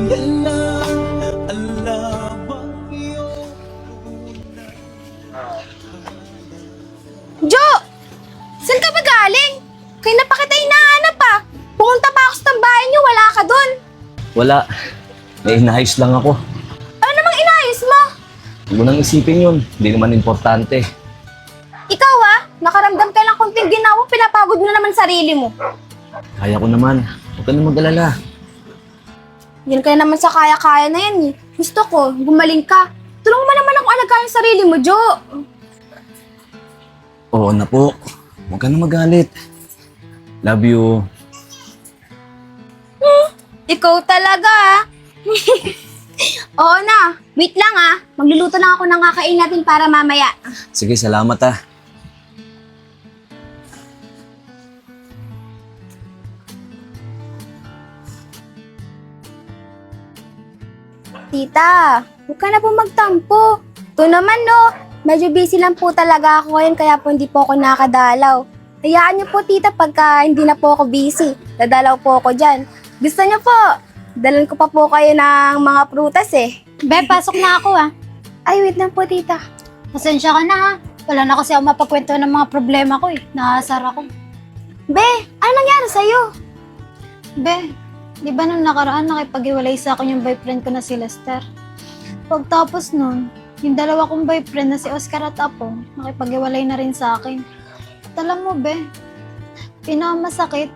niya lang alam ang iyong Jo! Saan ka ba galing? Kaya na pa kita hinahanap ah. Pumunta pa ako sa tambahay niyo, wala ka dun. Wala. May inayos lang ako. Ano namang inayos mo? Huwag mo nang isipin yun. Hindi naman importante. Ikaw ah, nakaramdam ka lang konting ginawa, pinapagod mo na naman sarili mo. Kaya ko naman. Huwag ka na mag-alala. Yan kaya naman sa kaya-kaya na yan eh. Gusto ko, gumaling ka. Tulungan mo naman ako alagaan yung sarili mo, Jo. Oo na po. Huwag ka na magalit. Love you. Ikaw talaga ah. Oo na, wait lang ah. Magluluto lang ako ng kakain natin para mamaya. Sige, salamat ah. Tita, huwag ka na po magtampo. Ito naman no, medyo busy lang po talaga ako ngayon kaya po hindi po ako nakadalaw. Hayaan niyo po tita pagka hindi na po ako busy. Dadalaw po ako dyan. Gusto niyo po, dalan ko pa po kayo ng mga prutas eh. Be, pasok na ako ah. Ay, wait lang po tita. Pasensya ka na ha. Wala na kasi ako mapagkwento ng mga problema ko eh. Naasar ako. Be, ano nangyari sa'yo? Be, di ba nung nakaraan nakipag-iwalay sa akin yung boyfriend ko na si Lester? Pagtapos nun, yung dalawa kong boyfriend na si Oscar at Apo, nakipag-iwalay na rin sa akin. At alam mo, Be, pinakamasakit,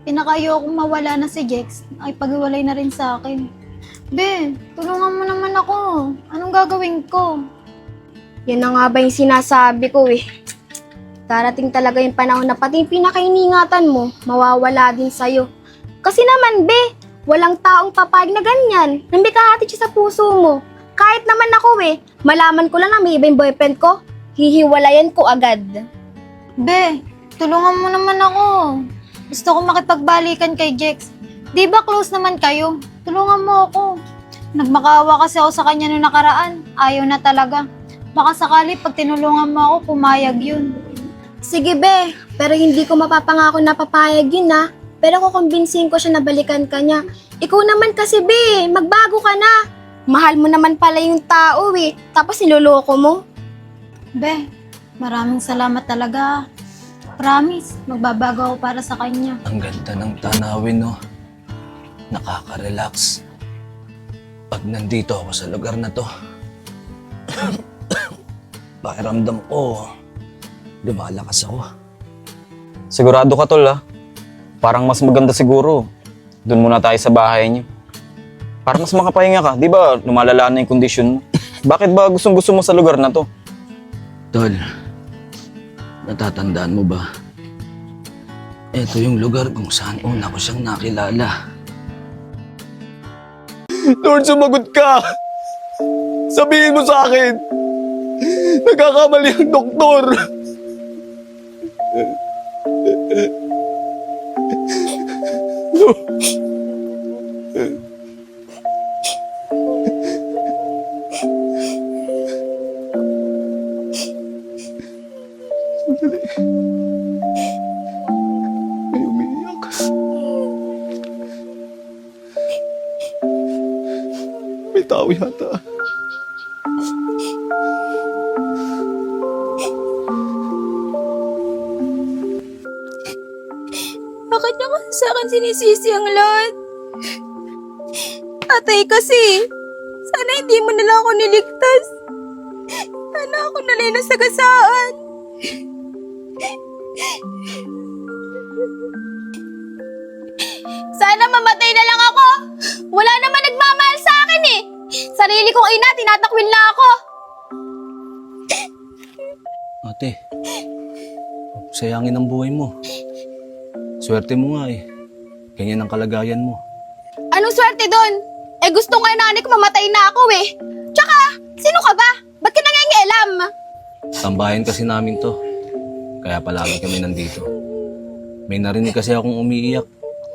pinakaayokong mawala na si Jex, nakipag-iwalay na rin sa akin. Be, tulungan mo naman ako. Anong gagawin ko? Yan na nga ba yung sinasabi ko eh. Darating talaga yung panahon na pati yung pinakainingatan mo, mawawala din sa'yo. Kasi naman, Be, walang taong papayag na ganyan. Nang bikahatid siya sa puso mo. Kahit naman ako eh, malaman ko lang na may iba yung boyfriend ko, hihiwalayan ko agad. Be, tulungan mo naman ako. Gusto ko makipagbalikan kay Jex. Di ba close naman kayo? Tulungan mo ako. Nagmakaawa kasi ako sa kanya noong nakaraan. Ayaw na talaga. Baka sakali pag tinulungan mo ako, pumayag yun. Sige be, pero hindi ko mapapangako na papayag yun ha. Pero kukumbinsihin ko siya na balikan ka niya. Ikaw naman kasi be, magbago ka na. Mahal mo naman pala yung tao eh, tapos niloloko mo. Be, maraming salamat talaga. Promise, magbabago ako para sa kanya. Ang ganda ng tanawin, no? Nakaka-relax. Pag nandito ako sa lugar na to, pakiramdam ko, lumalakas ako. Sigurado ka, tol, ha? Parang mas maganda siguro. Doon muna tayo sa bahay niyo. Para mas makapahinga ka. Di ba lumalala na yung kondisyon mo? Bakit ba gustong-gusto mo sa lugar na to? Tol, natatandaan mo ba? Ito yung lugar kung saan una ko siyang nakilala. Lord, sumagot ka! Sabihin mo sa akin, nagkakamali ang doktor! Ay, umiiyak. May tao yata. Bakit niya kasi sa akin sinisisi ang lahat? Atay kasi, sana hindi mo na lang ako niligtas. Sana ako na lang nasagasaan. Sana mamatay na lang ako. Wala naman nagmamahal sa akin eh. Sarili kong ina, tinatakwil na ako. Ate, sayangin ang buhay mo. Swerte mo nga eh. Ganyan ang kalagayan mo. Anong swerte doon? Eh gusto nga nanay ko mamatay na ako eh. Tsaka, sino ka ba? Ba't ka nangangialam? Tambayan kasi namin to. Kaya palagi kami nandito. May narinig kasi akong umiiyak.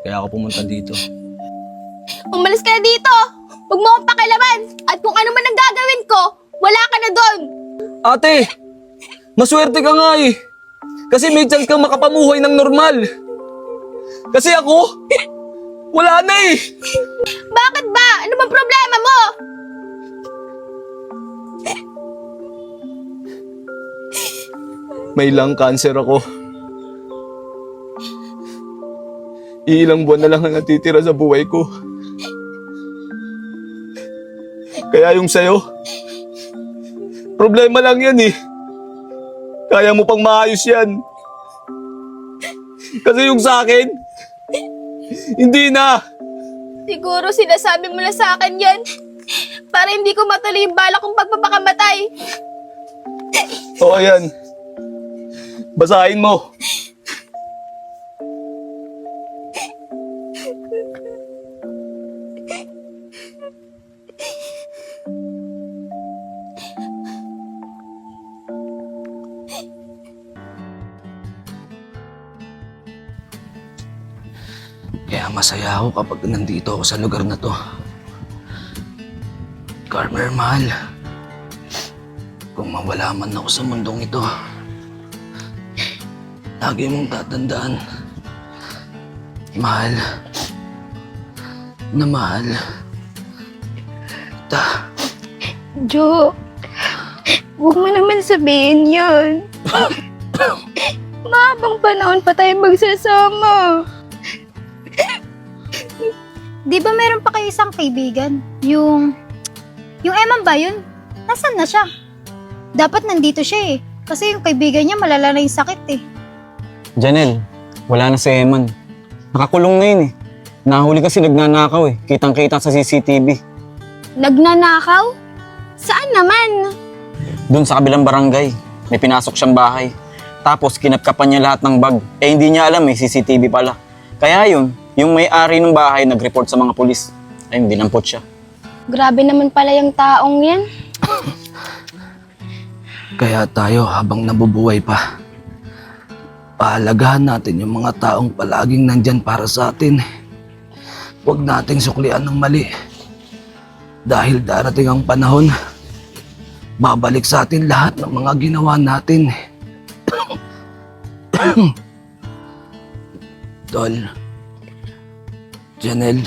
Kaya ako pumunta dito. Umalis ka na dito. Huwag mo akong pakialaman. At kung ano man ang gagawin ko, wala ka na doon. Ate! Maswerte ka nga eh! Kasi may chance kang makapamuhay ng normal. Kasi ako, wala na eh! Bakit ba? Ano bang problema mo? May lung cancer ako. Iilang buwan na lang ang natitira sa buhay ko. Kaya yung sayo, problema lang yan eh. Kaya mo pang maayos yan. Kasi yung sa akin, hindi na. Siguro sinasabi mo na sa akin yan. Para hindi ko matuloy yung balak kong pagpapakamatay. Oo yan. Basahin mo. Kaya masaya ako kapag nandito ako sa lugar na to. Carmer, mahal. Kung mawala man ako sa mundong ito, lagi mong tatandaan. Mahal. Na mahal. Ta. Jo, huwag mo naman sabihin yun. Mahabang panahon pa tayo magsasama. Di ba meron pa kayo isang kaibigan? Yung Eman ba yun? Nasaan na siya? Dapat nandito siya eh. Kasi yung kaibigan niya malala na yung sakit eh. Janelle, wala na si Eman. Nakakulong na yun eh. Nahuli kasi nagnanakaw eh. Kitang-kita sa CCTV. Nagnanakaw? Saan naman? Doon sa kabilang barangay, may pinasok siyang bahay. Tapos kinapkapan niya lahat ng bag. Eh hindi niya alam may CCTV pala. Kaya yun, yung may-ari ng bahay nag-report sa mga pulis. Ay, dinampot siya. Grabe naman pala yung taong yan. Kaya tayo habang nabubuhay pa, Pahalagahan natin yung mga taong palaging nandyan para sa atin. Huwag nating suklian ng mali. Dahil darating ang panahon, babalik sa atin lahat ng mga ginawa natin. Tol, Janelle,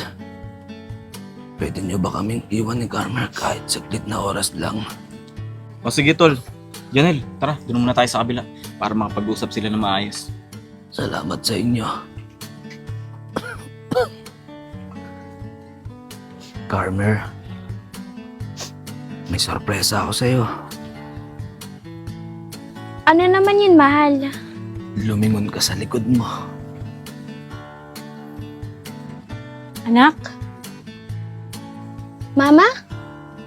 pwede niyo ba kaming iwan ni Carmer kahit saglit na oras lang? O sige tol, Janelle, tara, doon muna tayo sa kabila para makapag-usap sila na maayos. Salamat sa inyo. Carmer, may sorpresa ako sa'yo. Ano naman yun, mahal? Lumingon ka sa likod mo. Anak, Mama?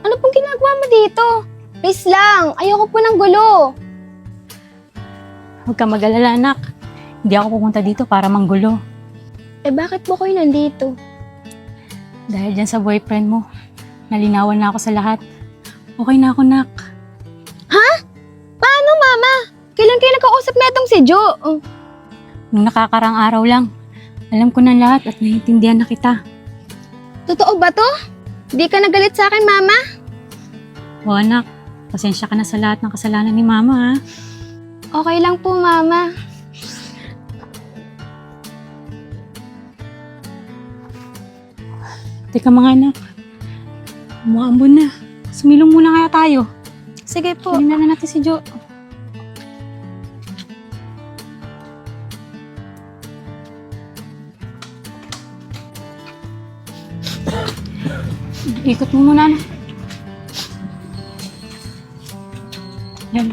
Ano pong ginagawa mo dito? Please lang, ayoko po ng gulo. huwag ka mag-alala, anak. Hindi ako pupunta dito para manggulo. Eh bakit po kayo nandito? Dahil dyan sa boyfriend mo, nalinawan na ako sa lahat. Okay na ako, nak. Paano, Mama? Kailan kayo nagkausap na itong si Jo? Nung nakakarang araw lang, alam ko na lahat at naiintindihan na kita. Totoo ba to? Di ka nagalit sa akin, Mama? O anak, pasensya ka na sa lahat ng kasalanan ni Mama, ha? Okay lang po, Mama. Teka mga anak, umuambon na. Sumilong muna kaya tayo. Sige po. Kunin na natin si Jo. Ikot mo muna, anak. Yan.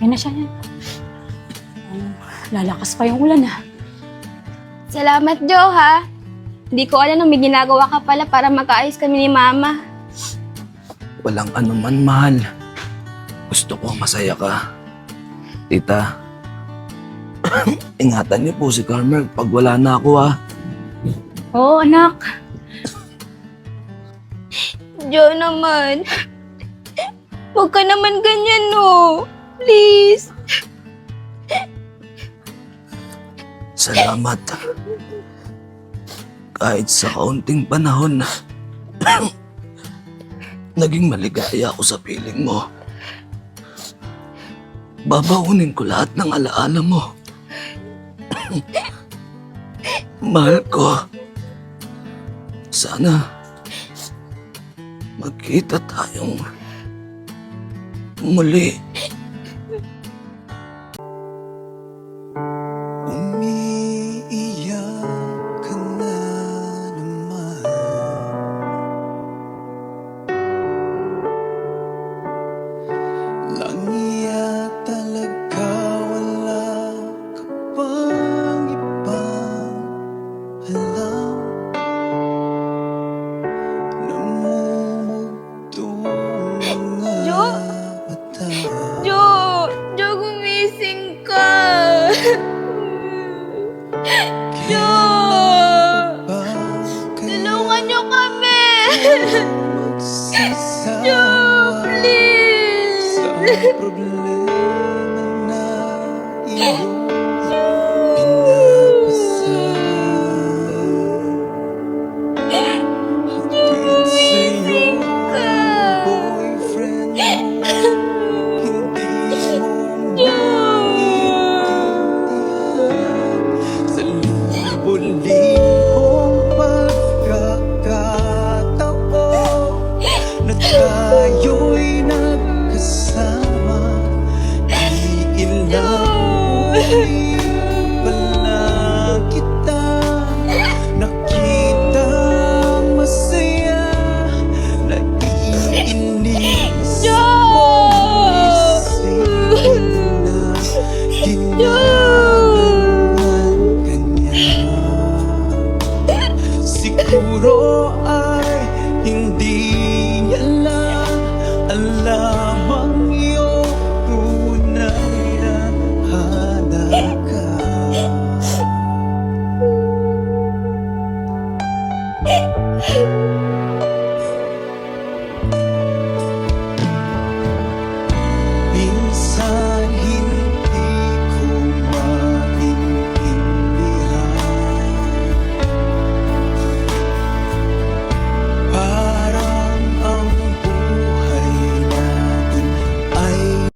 Yan na siya, yan. Lalakas pa yung ulan, ha? Salamat, Jo, ha? Hindi ko alam na may ginagawa ka pala para magkaayos kami ni Mama. Walang anuman, mahal. Gusto ko masaya ka. Tita, ingatan niyo po si Carmer pag wala na ako, ha? Oo, anak. Jo naman. Huwag ka naman ganyan, no. Please. Salamat. Kahit sa kaunting panahon, naging maligaya ako sa piling mo. Babaunin ko lahat ng alaala mo. Mahal ko. Sana magkita tayong muli. Umiiyak ka na naman. Langya talaga, wala ka bang ibang alam? Namumugtong mga Jo? mata. Jo, gumising ka. Jo! Tulungan niyo kami. Jo, please. Sa problema na iyong pinapasa. Gumising ka. Boyfriend mo, hindi mo Jo! sa libo-libong pagkakataon na tayo'y